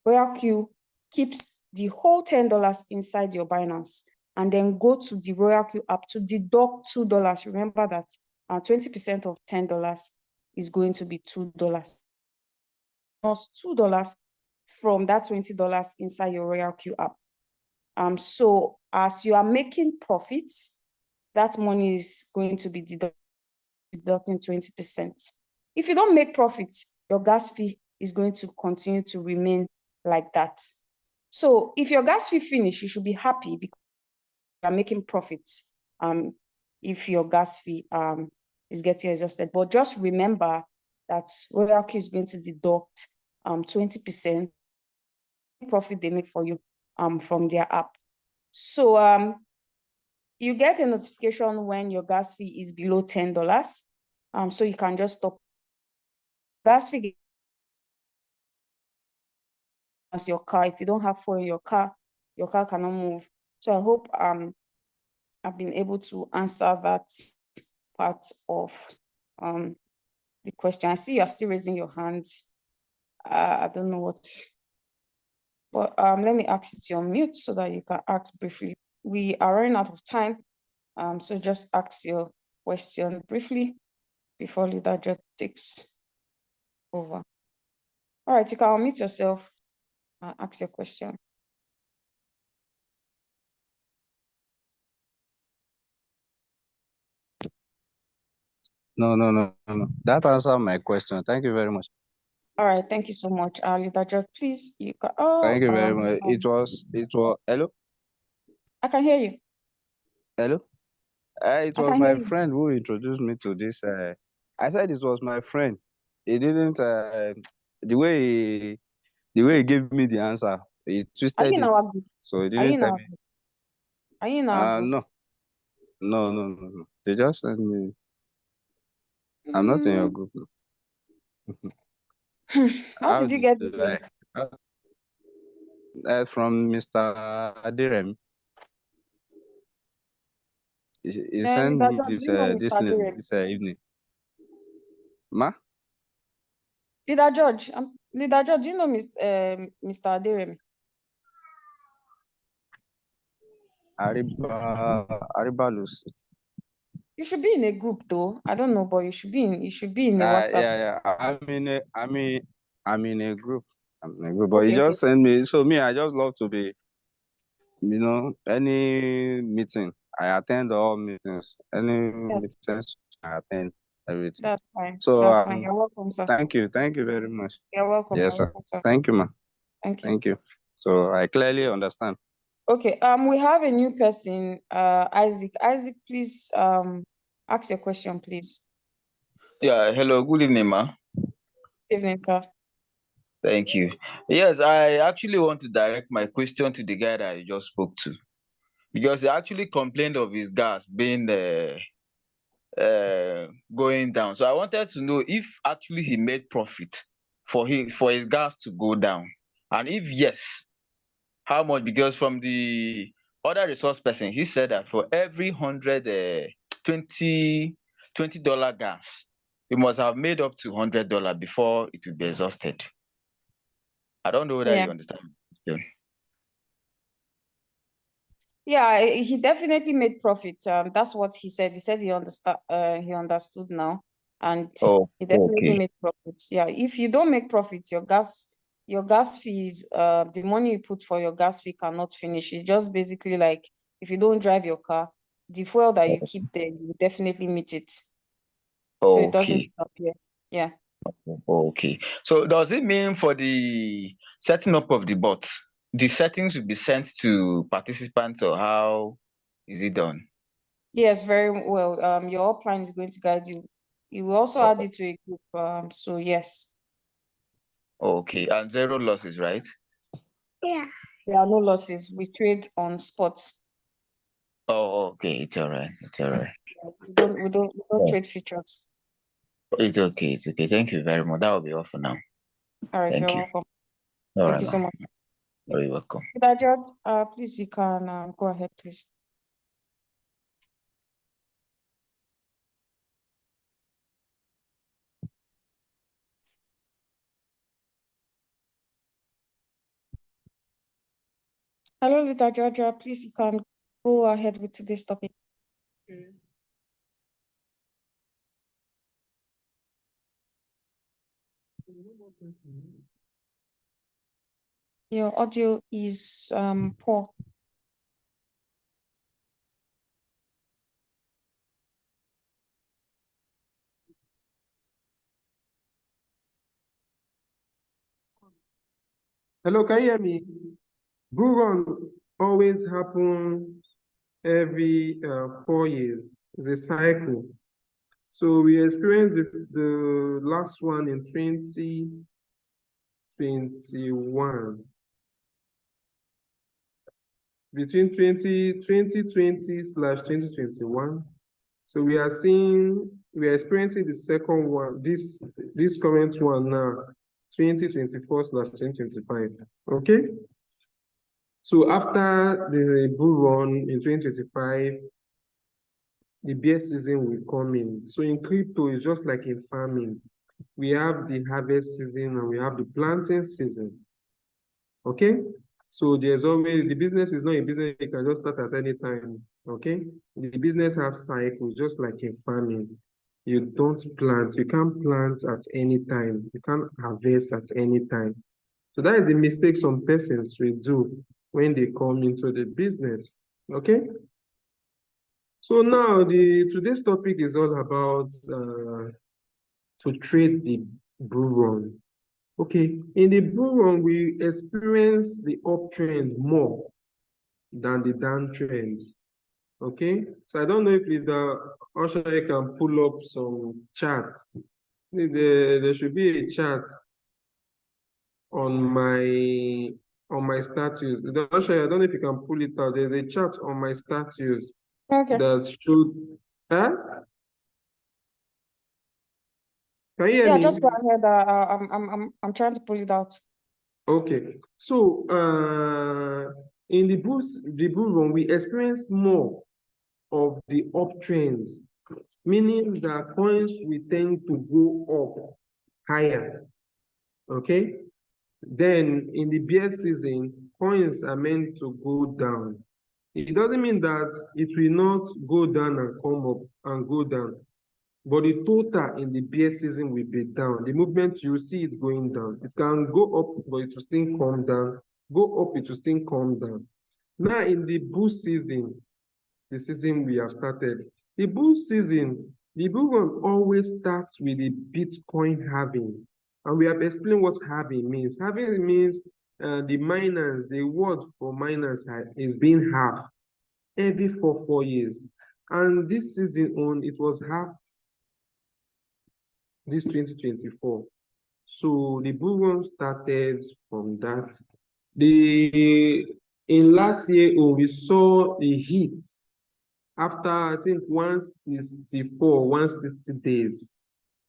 RoyalQ keeps the whole $10 inside your Binance and then go to the RoyalQ app to deduct $2. Remember that 20% of $10 is going to be $2. Plus $2 from that $20 inside your RoyalQ app. So as you are making profits, that money is going to be deducting 20%. If you don't make profits, your gas fee is going to continue to remain like that. So if your gas fee finish, you should be happy because you are making profits. If your gas fee is getting exhausted, but just remember that RoyalQ is going to deduct 20% profit they make for you from their app. So you get a notification when your gas fee is below $10. So you can just stop. Gas fee as your car. If you don't have fuel in your car cannot move. So I hope I've been able to answer that part of the question. I see you're still raising your hand. I don't know what, but let me ask you to unmute so that you can ask briefly. We are running out of time, so just ask your question briefly before Leader Judge takes over. All right, you can unmute yourself and ask your question. No. That answered my question. Thank you very much. All right, thank you so much. Leader Judge, please, you can. Thank you very much. It was. Hello. I can hear you. Hello. It I was can hear my you. friend who introduced me to this. I said it was my friend. He didn't. The way he gave me the answer, he Are you twisted in it. our group? So he Are you didn't in tell our me. group? Are you in our group? No. They just sent me. I'm not in your group. How did you get this link? From Mr. Adirem. He sent Leader me Judge, this do you know this Mr. link Adirem? this evening. Ma? Leader Judge, do you know Mr. Adirem? Ariba Lucy. You should be in a group though. I don't know, but you should be in a WhatsApp. Yeah. I'm in a group. But Okay, he just sent me. So me, I just love to be, any meeting. I attend all meetings. Any meetings I attend everything. That's fine. So That's fine. You're welcome, sir. Thank you very much. You're welcome. Yes, You're sir. welcome, sir. Thank you, ma. Thank you. So I clearly understand. Okay. We have a new person, Isaac. Isaac, please ask your question, please. Yeah, hello, good evening, ma. Good evening, sir. Thank you. Yes, I actually want to direct my question to the guy that I just spoke to, because he actually complained of his gas being going down. So I wanted to know if actually he made profit for his gas to go down, and if yes, how much? Because from the other resource person, he said that for every 100 $20 gas, you must have made up to $100 before it will be exhausted. I don't know whether you understand. Yeah, he definitely made profit. That's what he said. He said he understood now, and he definitely made profits. Yeah, if you don't make profits, your gas fees, the money you put for your gas fee cannot finish. It's just basically like if you don't drive your car, the fuel that you keep there, you definitely meet it. So it doesn't Okay. stop here. Yeah. Okay. So does it mean for the setting up of the bot, the settings will be sent to participants, or how is it done? Yes, very well. Your upline is going to guide you. You will also add Oh, you to a group. So yes, okay. And zero losses, right? there are no losses. We trade on spot. Oh, okay. It's all right. It's all right. We don't Oh, trade futures. it's okay. It's okay. Thank you very much. That will be all for now. All right, Thank you're you. welcome. All Thank right, you so ma'am. much. You're welcome. George, please you can go ahead, please. Hello, Little Georgia. Please, you can go ahead with today's topic. Your audio is poor. Hello, can you hear me? Bull run always happen every 4 years. It's a cycle. So we experienced the last one in 2021. Between 2020/2021. So we are experiencing the second one, this current one now, 2024/2025. Okay? So after the bull run in 2025, the bear season will come in. So in crypto, it's just like in farming. We have the harvest season and we have the planting season. Okay? So there's always, the business is not a business you can just start at any time. Okay? The business has cycles, just like in farming. You don't plant, you can't plant at any time. You can't harvest at any time. So that is the mistake some persons will do when they come into the business. Okay? So now today's topic is all about to trade the bull run. Okay, in the bull run, we experience the uptrend more than the downtrend. Okay, so I don't know if the Usher can pull up some charts. There should be a chart on my status. The Usher, I don't know if you can pull it out. There's a chart on my status Okay. that should. Huh? Can you hear Yeah, me? just go ahead. I'm trying to pull it out. Okay, so in the bull run, we experience more of the uptrends, meaning that coins will tend to go up higher. Okay, then in the bear season, coins are meant to go down. It doesn't mean that it will not go down and come up and go down. But the total in the bear season will be down. The movement, you see it going down. It can go up, but it will still come down. Go up, it will still come down. Now, in the bull season, the season we have started, the bull season, the bull run always starts with the Bitcoin halving. And we have explained what halving means. Halving means the miners, the word for miners is being halved every 4 years. And this season on, it was halved this 2024. So the bull run started from that. In last year, we saw a hit after I think 164, 160 days.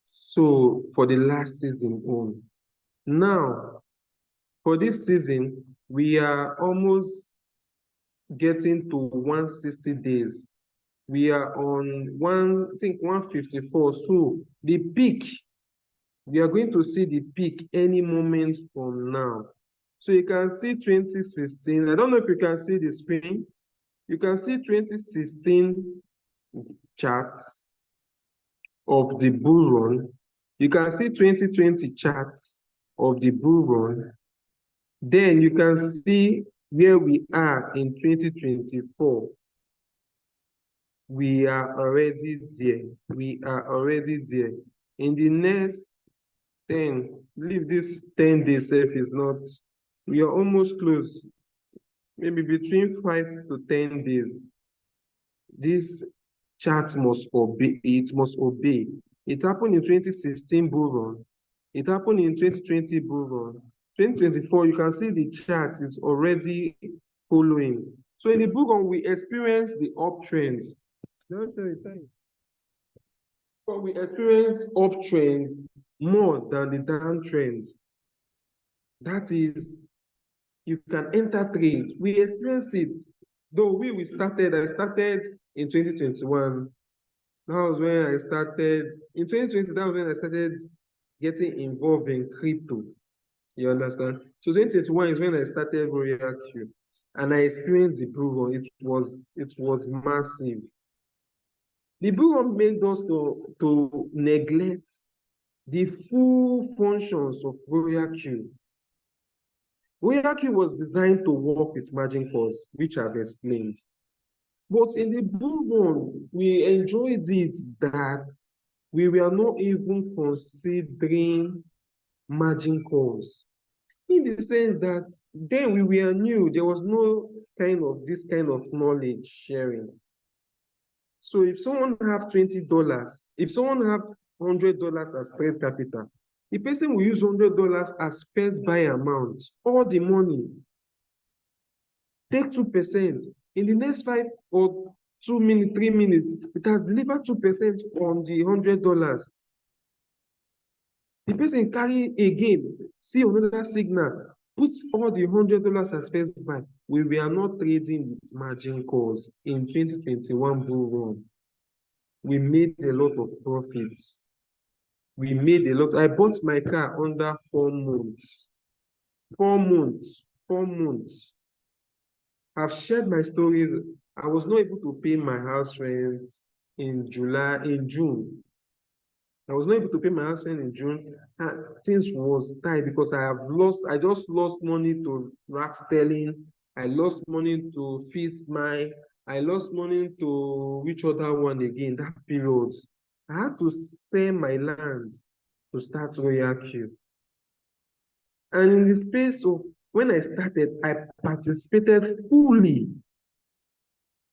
So for the last season on. Now, for this season, we are almost getting to 160 days. We are on I think 154. So the peak, we are going to see the peak any moment from now. So you can see 2016. I don't know if you can see the screen. You can see 2016 charts of the bull run. You can see 2020 charts of the bull run. Then you can see where we are in 2024. we are already there. We are already there. In the next 10, leave this 10 days safe is not, we are almost close. Maybe between 5 to 10 days, this chart must obey, it must obey. It happened in 2016 bull run. It happened in 2020 bull run. 2024, you can see the chart is already following. So in the bull run, we experienced the uptrend. But we experience uptrend more than the downtrend. That is, you can enter trades. We experienced it. Though I started in 2021. That was when I started, in 2020, that was when I started getting involved in crypto. You understand? So 2021 is when I started RoyalQ. And I experienced the bull run. It was massive. The bull run made us to neglect the full functions of RoyalQ. RoyalQ was designed to work with margin calls, which I've explained. But in the bull run, we enjoyed it that we were not even considering margin calls. In the sense that then we were new, there was no this kind of knowledge sharing. So if someone have $20, if someone have $100 as trade capital, the person will use $100 as first buy amount, all the money. Take 2%. In the next 5 or 2 minutes, 3 minutes, it has delivered 2% on the $100. The person carry again, see another signal, put all the $100 as first buy. We were not trading with margin calls in 2021 bull run. We made a lot of profits. We made a lot. I bought my car under 4 months. 4 months. 4 months. I've shared my stories. I was not able to pay my house rent in June. I was not able to pay my house rent in June. And things was tight because I just lost money to rack sterling. I lost money to fees I lost money to which other one again, that period. I had to sell my land to start RoyalQ. And in the space of when I started, I participated fully.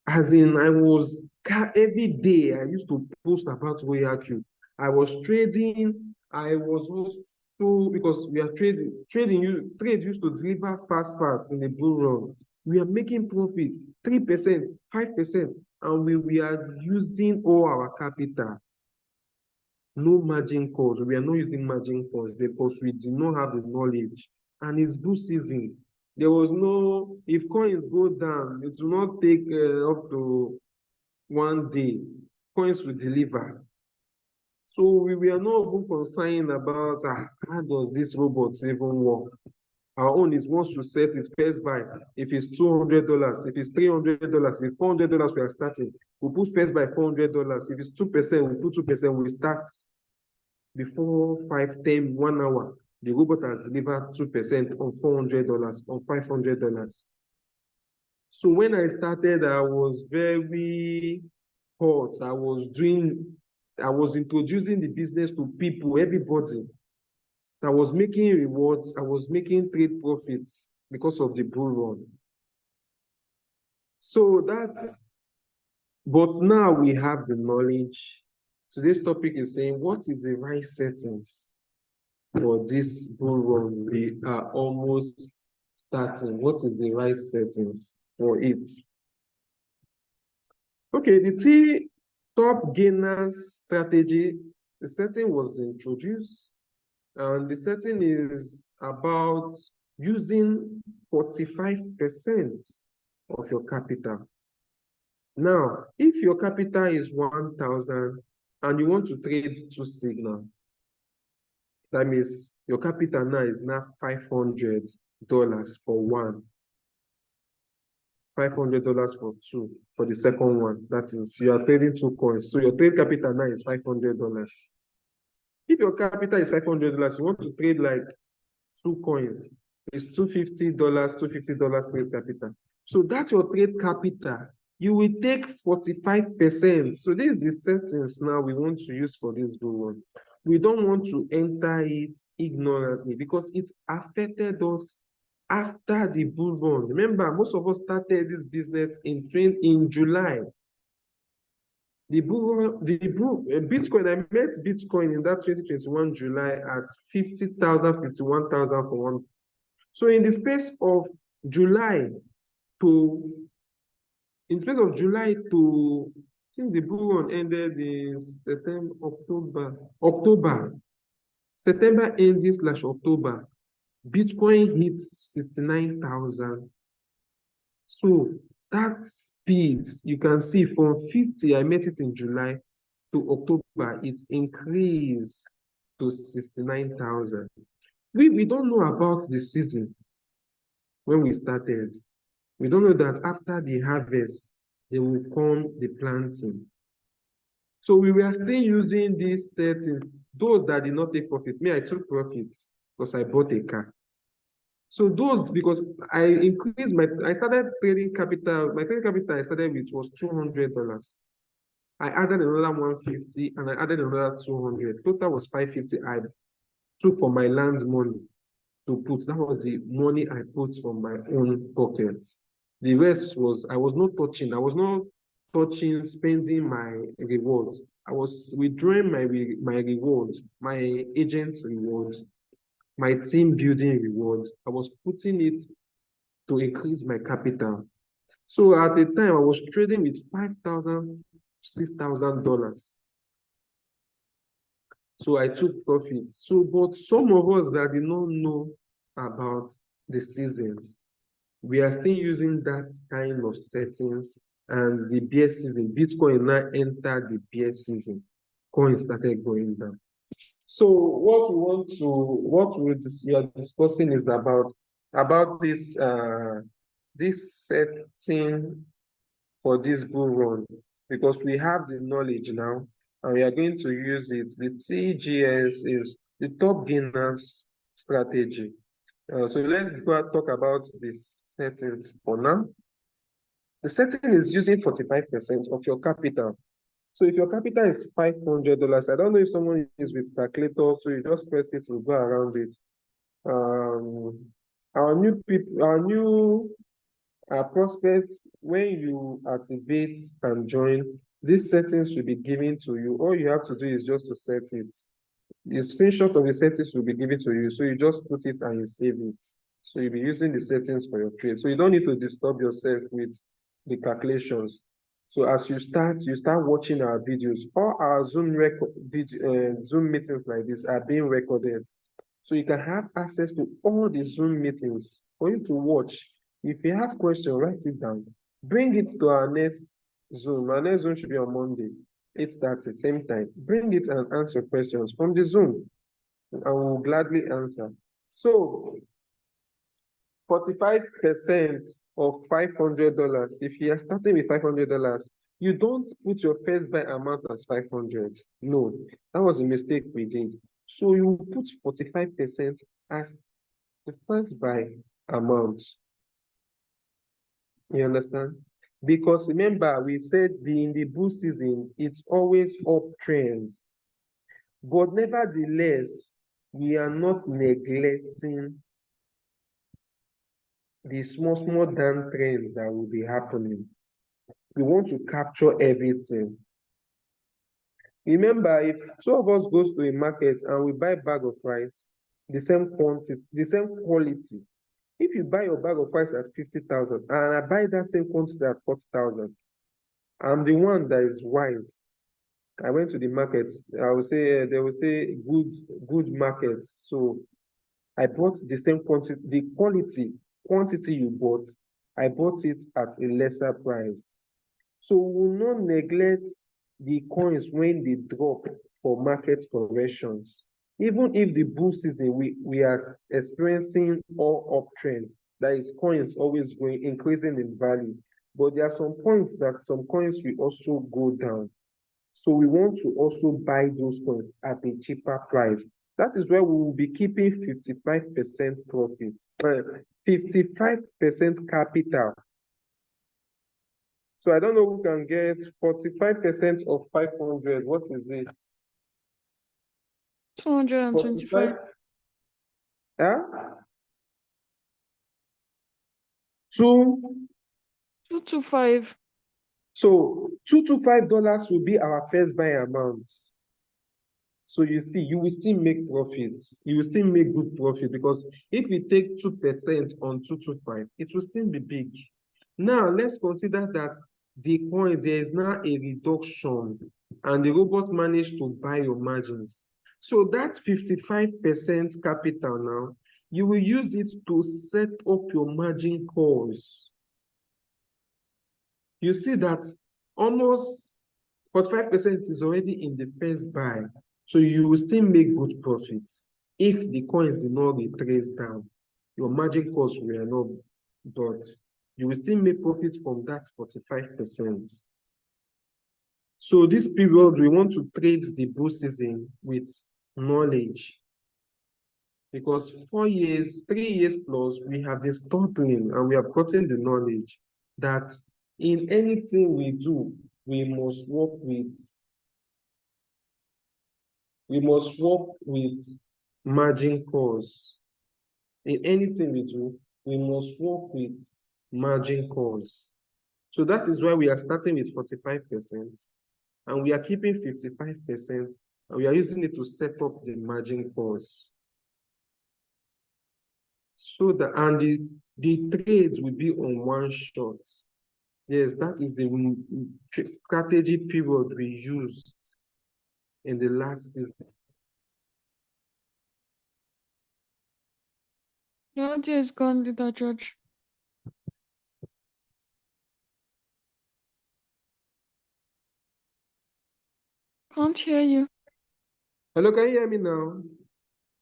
As in, every day I used to post about RoyalQ. I was trading, I was also, because we are trade used to deliver fast in the bull run. We are making profit, 3%, 5%, and we are using all our capital. No margin calls. We are not using margin calls because we do not have the knowledge. And it's bull season. There was no, if coins go down, it will not take up to 1 day. Coins will deliver. So we are not even concerned about how does this robot even work. Our own is once you set it first buy. If it's $200, if it's $300, if $400 we are starting, we put first buy $400. If it's 2%, we put 2%. We start before 5, 10, 1 hour. The robot has delivered 2% on $400, on $500. So when I started, I was very hot. I was introducing the business to people, everybody. So I was making rewards, I was making trade profits because of the bull run. So but now we have the knowledge. Today's topic is saying, what is the right settings for this bull run? We are almost starting. What is the right settings for it? Okay, the top gainers strategy, the setting was introduced. And the setting is about using 45% of your capital. Now, if your capital is 1,000 and you want to trade 2 signal, that means your capital now is now $500 for one, $500 for 2, for the second one. That is, you are trading 2 coins. So your trade capital now is $500. If your capital is $500, you want to trade like 2 coins. It's $250, $250 trade capital. So that's your trade capital you will take 45%. So this is the settings now we want to use for this bull run. We don't want to enter it ignorantly because it affected us after the bull run. Remember, most of us started this business in July. Bitcoin, I met Bitcoin in that 2021 July at 50,000, 51,000 for one. So in the space of July to since the bull run ended in September ending / October, Bitcoin hit 69,000. So that speed, you can see from 50, I met it in July, to October, it's increased to 69,000. We don't know about the season when we started. We don't know that after the harvest, there will come the planting. So we were still using this setting. Those that did not take profit, me, I took profits because I bought a car. So those, because I started trading capital. My trading capital I started with was $200. I added another 150 and I added another 200. Total was 550. I took from my land money to put. That was the money I put from my own pocket. The rest was, I was not touching, spending my rewards. I was withdrawing my rewards, my agent's rewards, my team building rewards. I was putting it to increase my capital. So at the time, I was trading with $5,000, $6,000. So I took profits. So, but some of us that did not know about the seasons, we are still using that kind of settings. And the bear season, Bitcoin now entered the bear season. Coins started going down. So what we are discussing is about this setting for this bull run, because we have the knowledge now and we are going to use it. The TGS is the top gainers strategy. So let's go talk about the settings for now. The setting is using 45% of your capital. So if your capital is $500, I don't know if someone is with calculator, so you just press it to go around it. Our new prospects, when you activate and join, these settings will be given to you. All you have to do is just to set it. The screenshot of the settings will be given to you, so you just put it and you save it. So you'll be using the settings for your trade. So you don't need to disturb yourself with the calculations. So as you start watching our videos. All our Zoom meetings like this are being recorded. So you can have access to all the Zoom meetings for you to watch. If you have questions, write it down. Bring it to our next Zoom. Our next Zoom should be on Monday, 8:30, same time. Bring it and answer questions from the Zoom, and I will gladly answer. So 45% of $500. If you are starting with $500, you don't put your first buy amount as 500. No, that was a mistake we did. So you put 45% as the first buy amount. You understand? Because remember, we said in the bull season, it's always uptrends. But nevertheless, we are not neglecting the small down trends that will be happening. We want to capture everything. Remember, if two of us goes to a market and we buy a bag of rice, the same quantity, the same quality. If you buy your bag of rice at 50,000 and I buy that same quantity at 40,000, I'm the one that is wise. I went to the market. They will say good markets. So I bought the same quantity, the quantity you bought, I bought it at a lesser price. So we will not neglect the coins when they drop for market corrections. Even if the bull season, we are experiencing all uptrends, that is coins always going, increasing in value. But there are some points that some coins will also go down. So we want to also buy those coins at a cheaper price. That is where we will be keeping 55% profit, 55% capital. So I don't know who can get 45% of 500. What is it? 225. 45? Yeah? 225. So $225 will be our first buy amount. So you see, you will still make profits. You will still make good profit because if you take 2% on 225, it will still be big. Now let's consider that the coin, there is now a reduction and the robot managed to buy your margins. So that 55% capital now, you will use it to set up your margin calls. You see that almost 45% is already in the first buy. So you will still make good profits. If the coins did not retrace down, your margin calls were not, but you will still make profit from that 45%. So this period, we want to trade the bull season with knowledge. Because 4 years, 3 years plus, we have been studying and we have gotten the knowledge that in anything we do, we must work with margin calls. In anything we do, we must work with margin calls. So that is why we are starting with 45% and we are keeping 55% and we are using it to set up the margin calls. So that, and the trades will be on one shot. Yes, that is the strategy period we used in the last season. Your audio is gone, Leader George. Can't hear you. Hello, can you hear me now?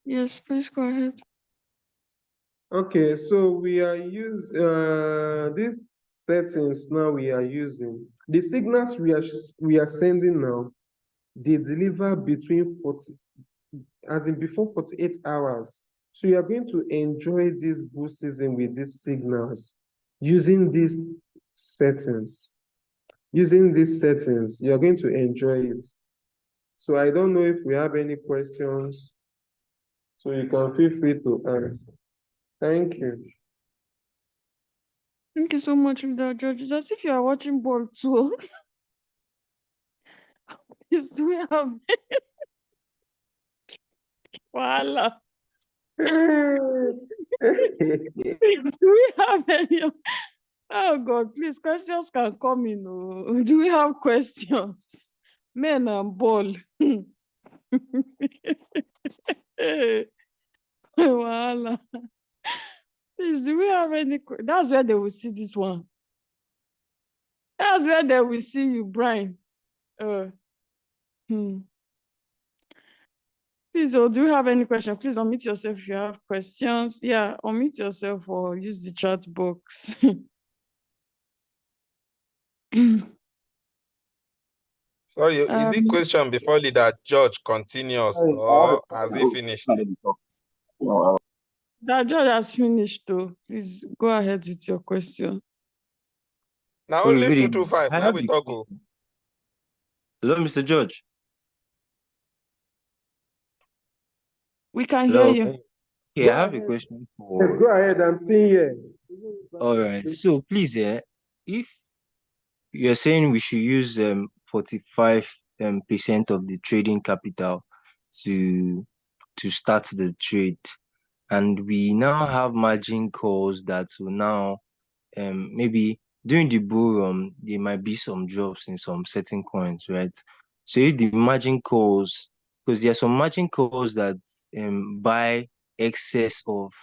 Yes, please go ahead. Okay, so we are these settings now we are using. The signals we are sending now, they deliver between 40, as in before 48 hours. So you are going to enjoy this bull season with these signals using these settings. Using these settings, you're going to enjoy it. So I don't know if we have any questions. So you can feel free to ask. Thank you. Thank you so much, Leader George. It's as if you are watching ball too. Yes, do we have Voila. Do we have any? Oh God, please, questions can come in. Oh. Do we have questions? Men and ball. Voila. Please, do we have any? That's where they will see this one. That's where they will see you, Brian. Please, do you have any question? Please unmute yourself if you have questions. Yeah, unmute yourself or use the chat box. Sorry, is the question before Leader George continues or has he finished? That George has finished though. Please go ahead with your question. Now Okay, only good evening. 225. I Now have we a talk. question. Hello, Mr. George. We can hear Hello. you. Yeah, I have a question for. Go ahead, I'm seeing here. All right. So please, if you're saying we should use 45% of the trading capital to start the trade, and we now have margin calls that will now maybe during the bull run there might be some drops in some certain coins, right? So if the margin calls, because there are some margin calls that buy excess of,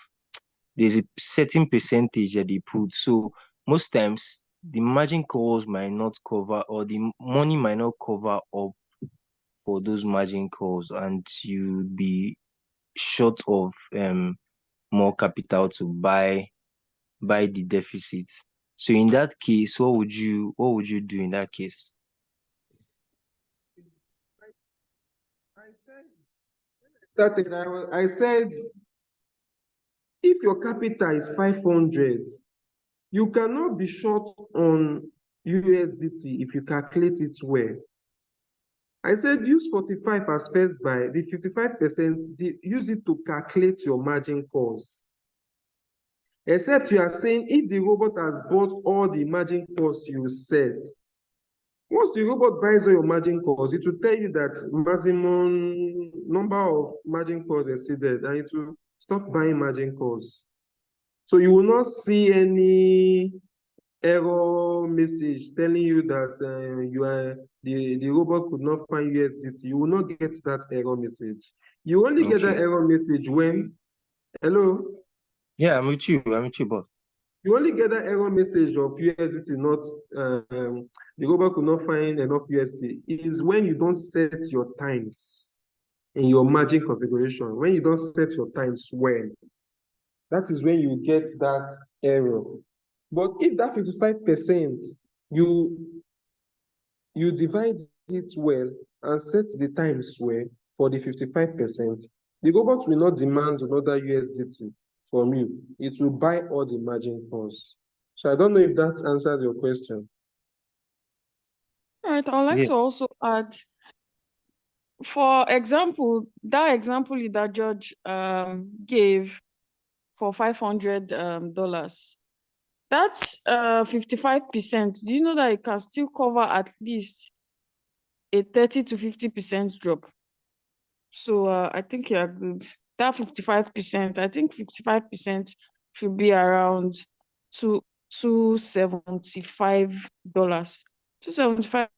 there's a certain percentage that they put. So most times the margin calls might not cover, or the money might not cover up for those margin calls, and you'd be short of more capital to buy the deficit. So in that case, what would you do in that case? I said, if your capital is 500, you cannot be short on USDT if you calculate it well. I said use 45 as first buy, the 55%, use it to calculate your margin calls. Except you are saying if the robot has bought all the margin calls you set, once the robot buys all your margin calls, it will tell you that maximum number of margin calls exceeded, and it will stop buying margin calls. So you will not see any error message telling you that the robot could not find USDT. You will not get that error message. You only get that error message when, hello? Yeah, I'm with you, boss. You only get that error message of USDT, not the robot could not find enough USDT. It is when you don't set your times in your margin configuration. When you don't set your times well, that is when you get that error. But if that 55%, you divide it well and set the times well for the 55%, the robot will not demand another USDT from you. It will buy all the margin calls. So I don't know if that answers your question. All right, I'd like to also add, for example, that example that George gave for $500, that's 55%. Do you know that it can still cover at least a 30 to 50% drop? So I think you're good. That 55%, I think 55% should be around $275. $275,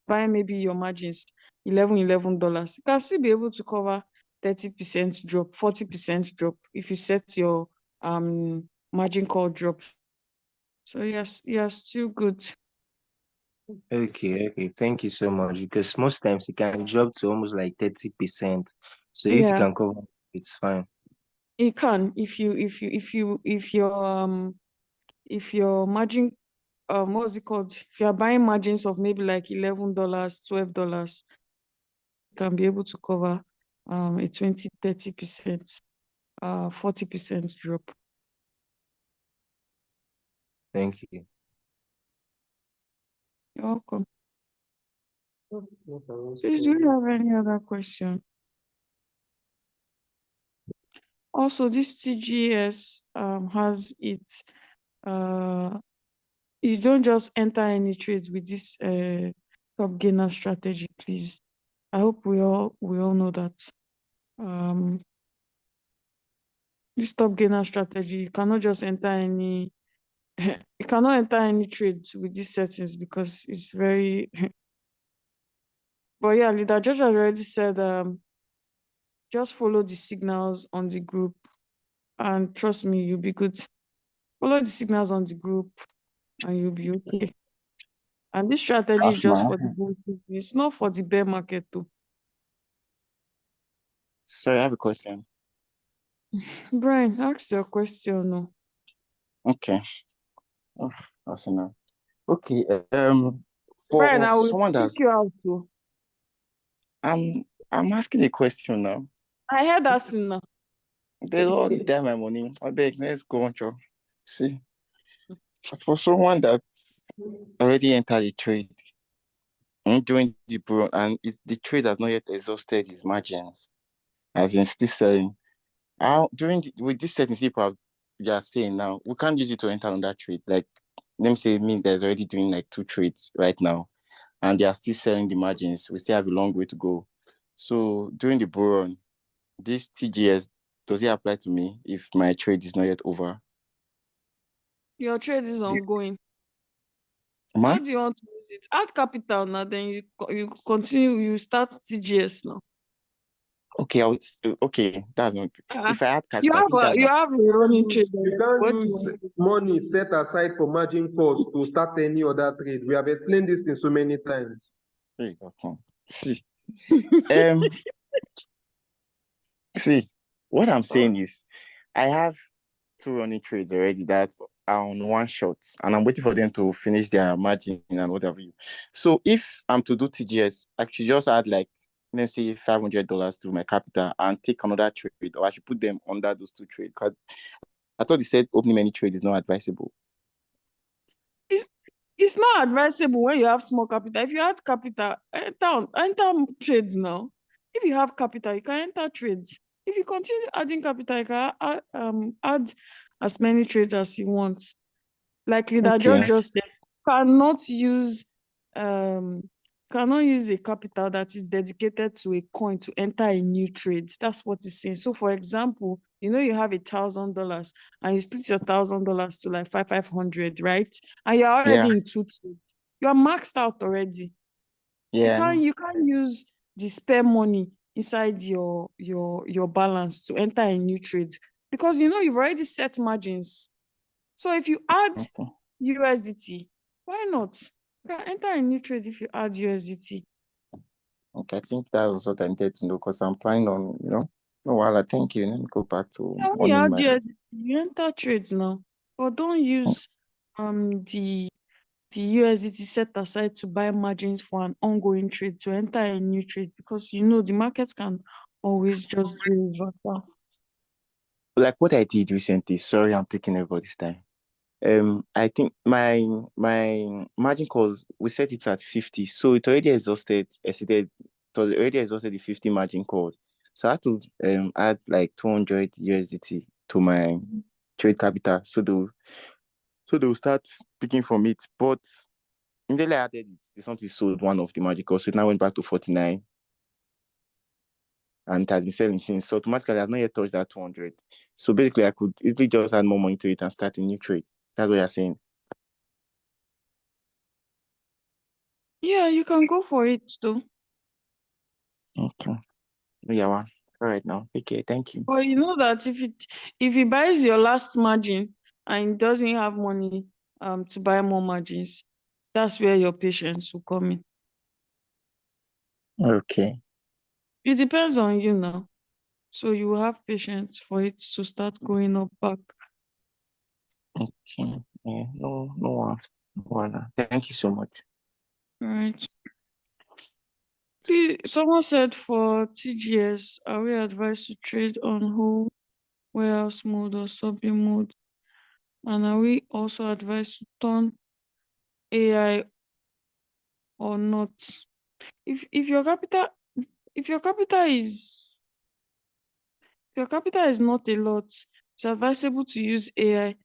buy maybe your margins $11. You can still be able to cover 30% drop, 40% drop if you set your margin call drop. So yes, you're still good. Okay. Thank you so much. Because most times it can drop to almost like 30%. So if you Yeah, can cover, it's fine. it can if your margin, what's it called? If you are buying margins of maybe like $11, $12, you can be able to cover a 20, 30%, 40% drop. Thank you. You're welcome. Please, do you have any other question? Also, this TGS has its you don't just enter any trades with this top gainer strategy, please. I hope we all know that. This top gainer strategy, you cannot just enter any you cannot enter any trades with these settings because it's very but yeah, Leader George has already said just follow the signals on the group and trust me, you'll be good. Follow the signals on the group and you'll be okay. And this strategy is just for the bull season. It's not for the bear market too. Sorry, I have a question. Brian, ask your question. No. Okay. Oh, that's enough. Okay. Brian, I For will someone pick that's you out too. I'm asking a question now. I heard that thing now. They all damn my money. I beg, let's go on, Joe. See, for someone that already entered the trade and doing the bro, and the trade has not yet exhausted his margins, as in still selling. With this setting, people are saying now, we can't use it to enter on that trade. Like, let me say, there's already doing like 2 trades right now, and they are still selling the margins. We still have a long way to go. So during the bull run, this TGS, does it apply to me if my trade is not yet over? Your trade is ongoing. Ma? How do you want to use it? Add capital now, then you continue, you start TGS now. Okay, that's not good. If I add You capital, I think that's have a running trade. You can't use money set aside for margin calls to start any other trade. We have explained this in so many times. Hey, okay. See, see, what I'm saying is, I have 2 running trades already that are on one shot, and I'm waiting for them to finish their margin and whatever. So if I'm to do TGS, I should just add like, let's say $500 to my capital and take another trade, or I should put them under those 2 trades. Because I thought they said opening many trades is not advisable. It's not advisable when you have small capital. If you add capital, enter trades now. If you have capital, you can enter trades. If you continue adding capital, you can add as many trades as you want. Like Leader George just said, cannot use a capital that is dedicated to a coin to enter a new trade. That's what it's saying. So for example, you have $1,000 and you split your $1,000 to like 500, right? And you're already in two trades. You're maxed out already. Yeah. You can't use the spare money inside your balance to enter a new trade because you've already set margins. So if you add USDT, why not? You can enter a new trade if you add USDT. Okay, I think that was what I needed to know because I'm planning on, no, well, thank you. Let me go back to When you add USDT, you enter trades now. But don't use the USDT set aside to buy margins for an ongoing trade to enter a new trade because the market can always just do reversal. Like what I did recently. Sorry, I'm taking everybody's time. I think my margin calls, we set it at 50, so it already exhausted. It was already exhausted the 50 margin calls. So I had to add like 200 USDT to my trade capital. So they'll start picking from it. But immediately I added it, something sold one of the margin calls, so it now went back to 49. And it has been selling since. So automatically I've not yet touched that 200. So basically I could easily just add more money to it and start a new trade. That's what you're saying. Yeah, you can go for it too. Okay. Yeah, well, all right now. Okay, thank you. But you know that if it buys your last margin and it doesn't have money to buy more margins, that's where your patience will come in. Okay. It depends on you now. So you will have patience for it to start going up back. Okay. Yeah, no, thank you so much. All right. Someone said for TGS, are we advised to trade on whole warehouse mode or sub mode? And are we also advised to turn AI or not? If your capital is not a lot, it's advisable to use AI.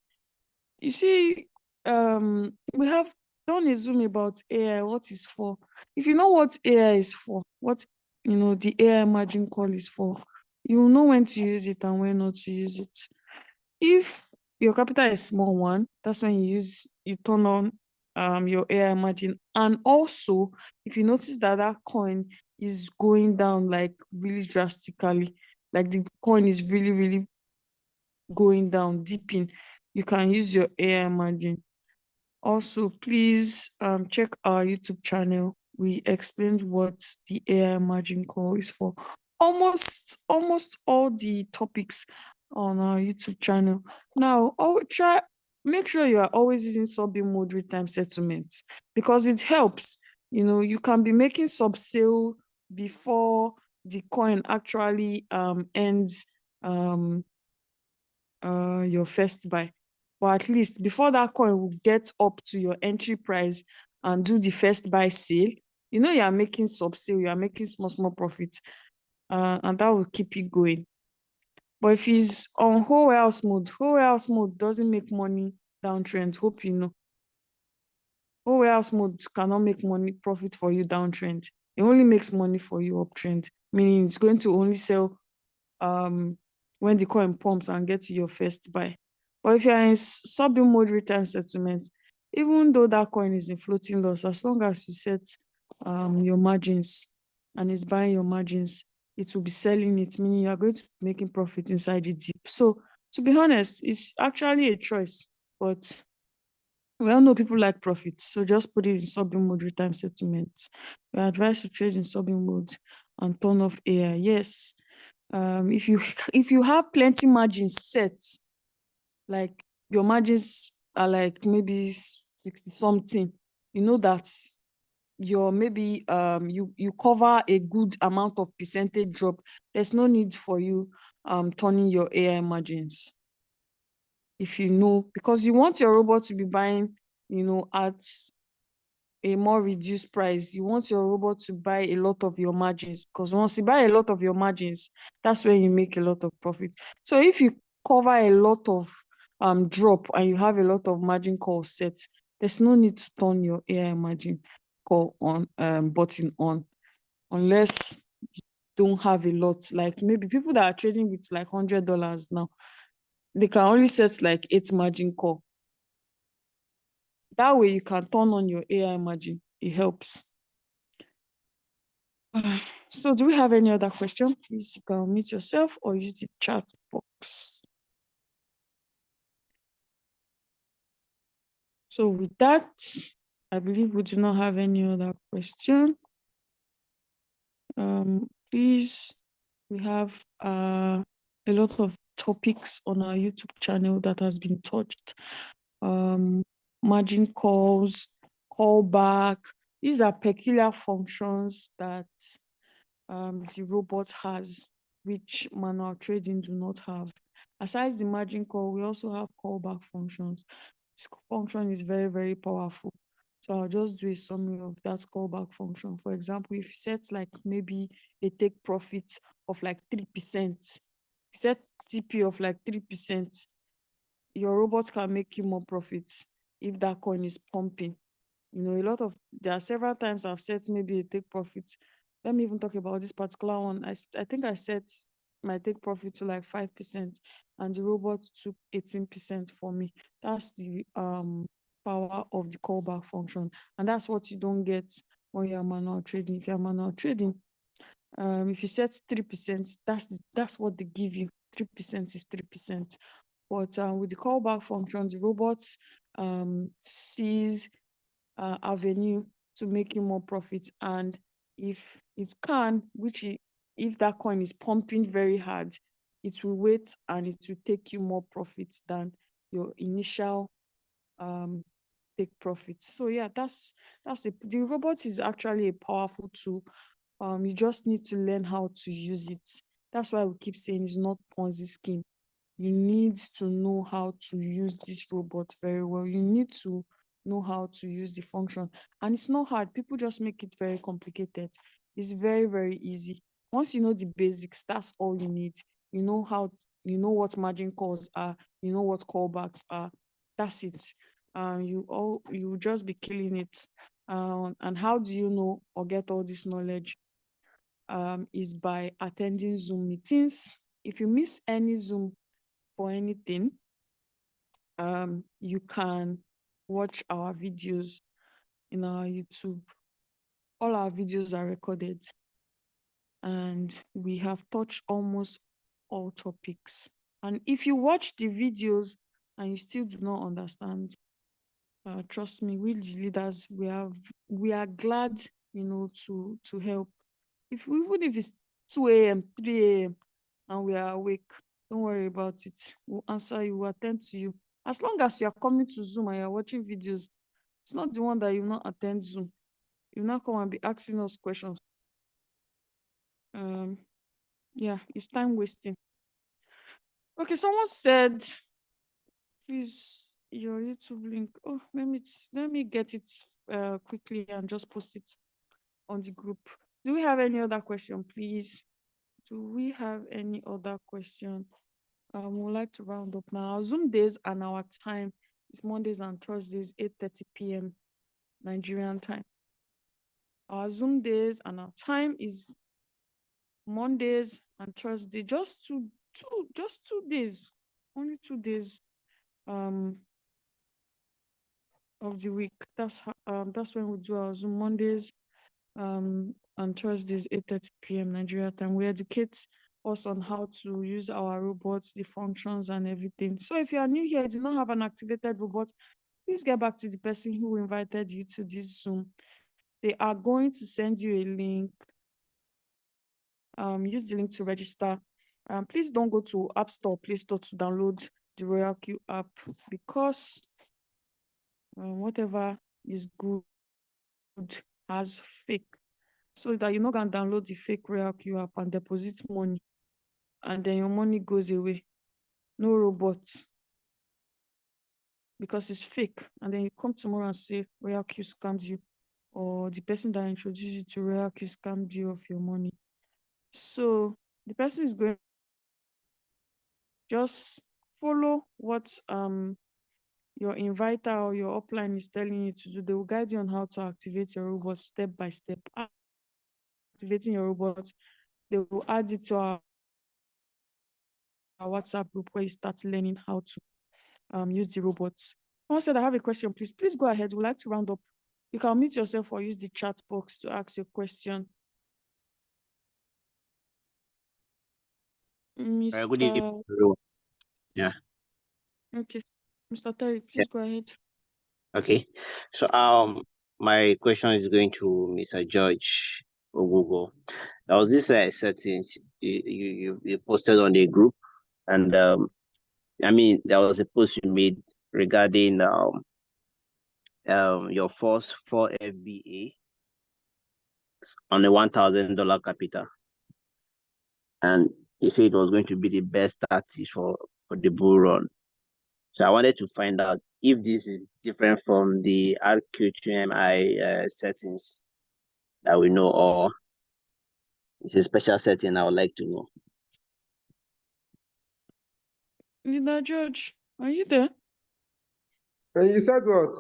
You see, we have done a Zoom about AI, what it's for. If you know what AI is for, what the AI margin call is for, you will know when to use it and when not to use it. If your capital is small one, that's when you turn on your AI margin. And also, if you notice that coin is going down like really drastically, like the coin is really, really going down, dipping, you can use your AI margin. Also, please check our YouTube channel. We explained what the AI margin call is for. Almost all the topics on our YouTube channel. Now, make sure you are always using sub mode real-time settlements because it helps. You can be making sub sale before the coin actually ends your first buy. But at least before that coin will get up to your entry price and do the first buy sale, you are making sub sale, you are making small profit, and that will keep you going. But if it's on whole house mode doesn't make money downtrend. Hope you know. Whole house mode cannot make money profit for you downtrend. It only makes money for you uptrend, meaning it's going to only sell when the coin pumps and get to your first buy. But if you're in sub mode return settlement, even though that coin is in floating loss, as long as you set your margins and it's buying your margins, it will be selling it, meaning you are going to be making profit inside the dip. So to be honest, it's actually a choice, but we all know people like profit, so just put it in sub mode return settlement. We advise to trade in sub mode and turn off AI. Yes, if you have plenty margins set, like your margins are like maybe 60 something, you know that your maybe you cover a good amount of percentage drop, there's no need for you turning your AI margins. If you know, because you want your robot to be buying at a more reduced price. You want your robot to buy a lot of your margins, because once you buy a lot of your margins, that's when you make a lot of profit. So if you cover a lot of drop and you have a lot of margin call set, there's no need to turn your AI margin call on button on, unless you don't have a lot. Like maybe people that are trading with like $100 now, they can only set like 8 margin call. That way you can turn on your AI margin. It helps. So do we have any other question? Please, you can unmute yourself or use the chat box. So with that, I believe we do not have any other question. Please, we have a lot of topics on our YouTube channel that has been touched. Margin calls, callback. These are peculiar functions that the robot has, which manual trading do not have. Aside the margin call, we also have callback functions. This function is very, very powerful. So I'll just do a summary of that callback function. For example, if you set like maybe a take profit of like 3%, you set TP of like 3%, your robot can make you more profits if that coin is pumping. There are several times I've set maybe a take profit. Let me even talk about this particular one. I think I set my take profit to like 5%, and the robot took 18% for me. That's the power of the callback function, and that's what you don't get when you're manual trading. If you're manual trading, if you set 3%, that's what they give you. 3% is 3%. But with the callback function, the robot sees avenue to make you more profit, and if it can, if that coin is pumping very hard, it will wait and it will take you more profits than your initial take profit. So yeah, the robot is actually a powerful tool. You just need to learn how to use it. That's why we keep saying it's not Ponzi scheme. You need to know how to use this robot very well. You need to know how to use the function. And it's not hard. People just make it very complicated. It's very, very easy. Once you know the basics, that's all you need. You know what margin calls are, you know what callbacks are. That's it. You will just be killing it. And how do you know or get all this knowledge? Is by attending Zoom meetings. If you miss any Zoom for anything, you can watch our videos in our YouTube. All our videos are recorded, and we have touched almost all topics. And if you watch the videos and you still do not understand, trust me, we the leaders, we are glad, to help. Even if it's 2 a.m., 3 a.m., and we are awake, don't worry about it. We'll answer you, we'll attend to you. As long as you are coming to Zoom and you're watching videos, it's not the one that you not attend Zoom. You not come and be asking us questions. Yeah, it's time wasting. Okay, someone said, please, your YouTube link. Oh, let me get it quickly and just post it on the group. Do we have any other question, please? Do we have any other question? We would like to round up now. Our Zoom days and our time is Mondays and Thursdays, 8:30 p.m. Nigerian time. Our Zoom days and our time is Mondays and Thursday. Just two days. Only 2 days of the week. That's when we do our Zoom. Mondays and Thursdays, 8:30 p.m. Nigeria time. We educate us on how to use our robots, the functions and everything. So if you are new here, do not have an activated robot, please get back to the person who invited you to this Zoom. They are going to send you a link. Use the link to register. Please don't go to App Store, Play Store to download the RoyalQ app, because whatever is good has fake. So that you're not going to download the fake RoyalQ app and deposit money, and then your money goes away. No robots, because it's fake. And then you come tomorrow and say RoyalQ scams you. or the person that introduced you to RoyalQ scammed you of your money. So the person is going just follow what your inviter or your upline is telling you to do. They will guide you on how to activate your robot step by step. Activating your robot, they will add it to our WhatsApp group where you start learning how to use the robots. Someone said, I have a question, please. Please go ahead. We'd like to round up. You can mute yourself or use the chat box to ask your question. Good evening, Mr. everyone. Yeah. Okay. Mr. Terry, Yeah. please go ahead. Okay. So my question is going to Mr. George Ogugo. There was this settings you posted on the group, and I mean there was a post you made regarding your first 4 FBA on a $1,000 capital, and you said it was going to be the best tactics for the bull run. So I wanted to find out if this is different from the RQ2MI settings that we know, or it's a special setting I would like to know. Leader George, are you there? And you said what?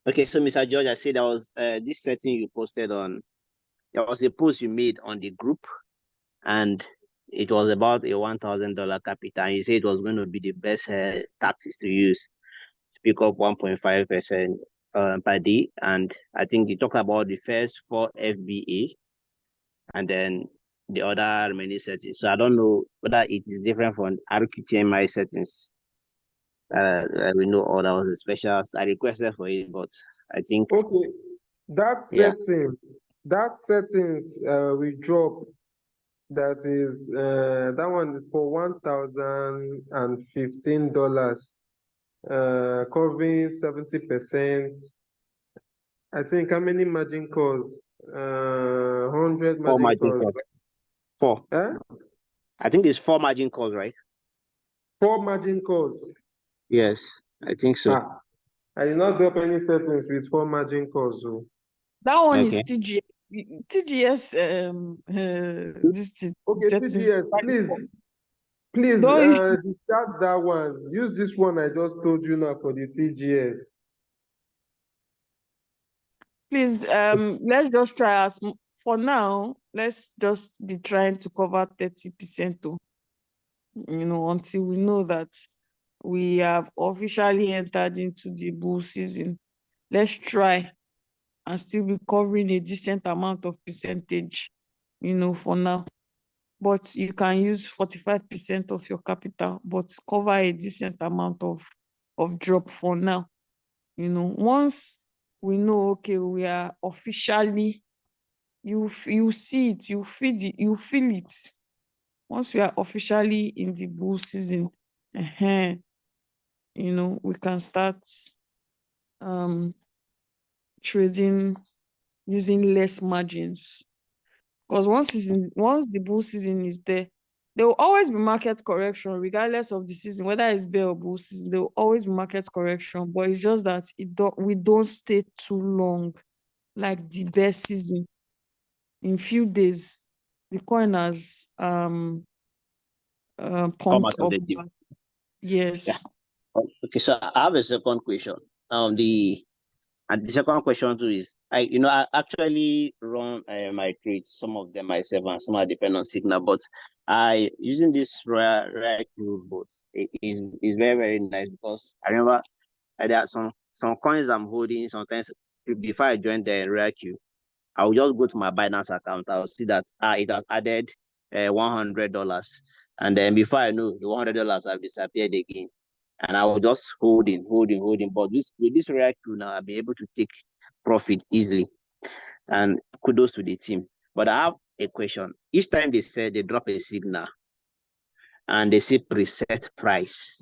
Okay, so Mr. George, I said there was this setting you posted on, there was a post you made on the group, and it was about a $1,000 capital, and you said it was going to be the best tactics to use to pick up 1.5% per day. And I think you talked about the first 4 FBA and then the other remaining settings. So I don't know whether it is different from RQTMI settings. We know, or that was a special. I requested for it, but I think Okay, that settings we drop. That is that one is for $1,015, covering 70%. I think how many margin calls? 100 4 margin margin calls. calls. 4. I think it's 4 margin calls, right? 4 margin calls. Yes, I think so. I did not drop any settings with 4 margin calls. So. That one is TGS. TGS this settings. TGS, please discard that one. Use this one I just told you now for the TGS. Please, let's just try as for now. Let's just be trying to cover 30%, until we know that we have officially entered into the bull season. Let's try and still be covering a decent amount of percentage, for now. But you can use 45% of your capital, but cover a decent amount of drop for now. Once we know, okay, we are officially, you see it, you feel it. Once we are officially in the bull season, we can start trading using less margins. Because once the bull season is there will always be market correction regardless of the season, whether it's bear or bull season. There will always be market correction, but it's just that we don't stay too long like the bear season. In few days, the coin has pumped up. Yes. Yeah. Okay, so I have a second question. And the second question too is, I actually run my trades, some of them myself and some are depend on Signal, but I using this RoyalQ bot is very, very nice, because I remember there are some coins I'm holding. Sometimes before I join the RoyalQ, I will just go to my Binance account. I'll see that it has added $100, and then before I know, the $100 have disappeared again. And I was just holding. But with this RoyalQ now, I'll be able to take profit easily. And kudos to the team. But I have a question. Each time they drop a signal and they say preset price,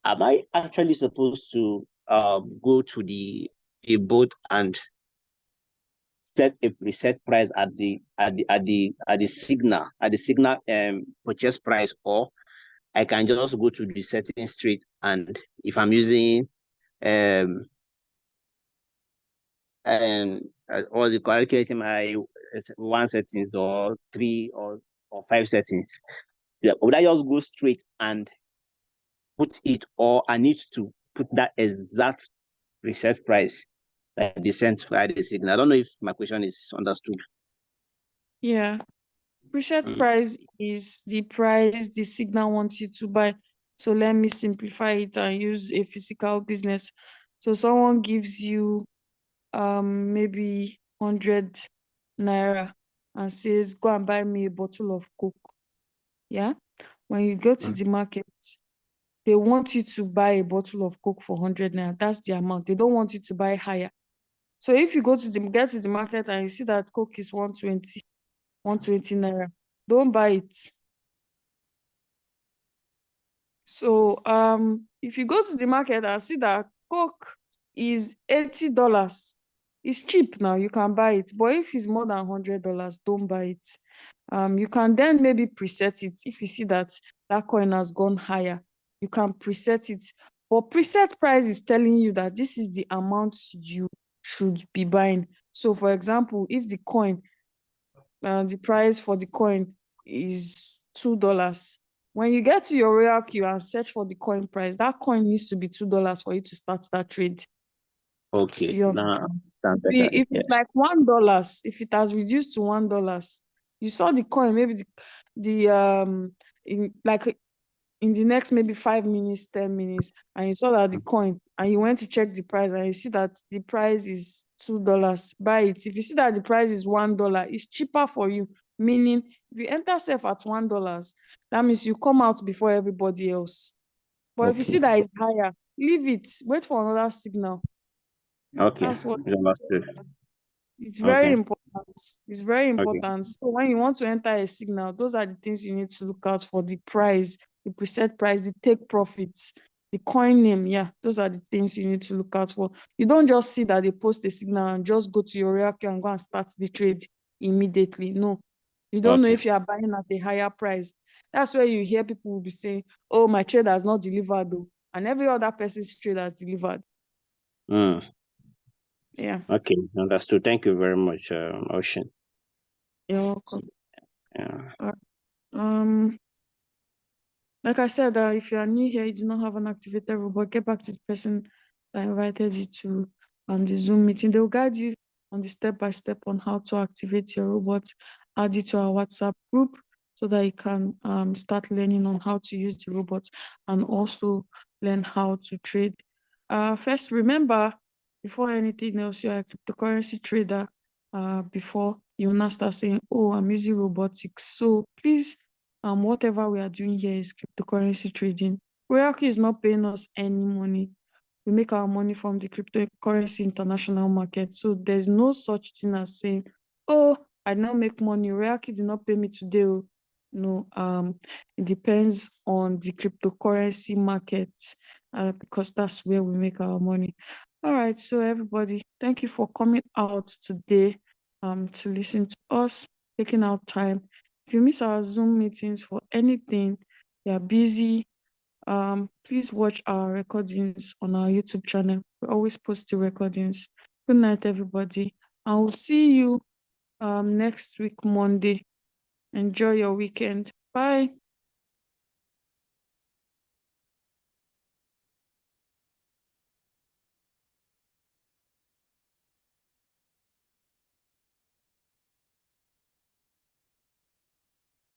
am I actually supposed to go to the bot and set a preset price at the signal purchase price, or I can just go to the setting straight, and if I'm using and was it calculating my one settings or three or five settings? Yeah, would I just go straight and put it, or I need to put that exact reset price that they sent via the signal? I don't know if my question is understood. Yeah. Preset price is the price the signal wants you to buy. So let me simplify it and use a physical business. So someone gives you maybe 100 naira and says, go and buy me a bottle of Coke. Yeah. When you go to the market, they want you to buy a bottle of Coke for 100 naira. That's the amount. They don't want you to buy higher. So if you get to the market and you see that Coke is 120 naira, don't buy it. So if you go to the market and see that Coke is $80, it's cheap now, you can buy it. But if it's more than $100, don't buy it. You can then maybe preset it. If you see that coin has gone higher, you can preset it. But preset price is telling you that this is the amount you should be buying. So for example, if the coin, the price for the coin is $2, when you get to your RoyalQ and search for the coin price, that coin needs to be $2 for you to start that trade. Do Okay, you now understand? understand better. If Yes. it's like $1, if it has reduced to $1, you saw the coin, maybe in the next maybe 5 minutes, 10 minutes, and you saw that the coin, and you went to check the price, and you see that the price is $2, buy it. If you see that the price is $1, it's cheaper for you. Meaning, if you enter safe at $1, that means you come out before everybody else. But if you see that it's higher, leave it. Wait for another signal. Okay, That's what understood. it's very Okay. important. It's very Okay. important. So when you want to enter a signal, those are the things you need to look out for: the price, the preset price, the take profits, the coin name. Yeah, those are the things you need to look out for. You don't just see that they post a signal and just go to your RoyalQ and go and start the trade immediately. No, you don't know Okay. if you are buying at a higher price. That's where you hear people will be saying, "Oh, my trade has not delivered, though," and every other person's trade has delivered. Yeah, Okay, understood. Thank you very much, Ocean. you're welcome. Yeah. Um, Like I said, if you are new here, you do not have an activated robot, get back to the person that invited you to the Zoom meeting. They will guide you on the step-by-step on how to activate your robot, add you to our WhatsApp group so that you can start learning on how to use the robot and also learn how to trade. First, remember, before anything else, you're a cryptocurrency trader. Before you now start saying, oh, I'm using robotics. So please, whatever we are doing here is cryptocurrency trading. RoyalQ is not paying us any money. We make our money from the cryptocurrency international market. So there's no such thing as saying, oh, I now make money. RoyalQ did not pay me today. No, it depends on the cryptocurrency market because that's where we make our money. All right, so everybody, thank you for coming out today to listen to us, taking out time. If you miss our Zoom meetings for anything, you're busy, please watch our recordings on our YouTube channel. We always post the recordings. Good night, everybody. I will see you next week, Monday. Enjoy your weekend. Bye.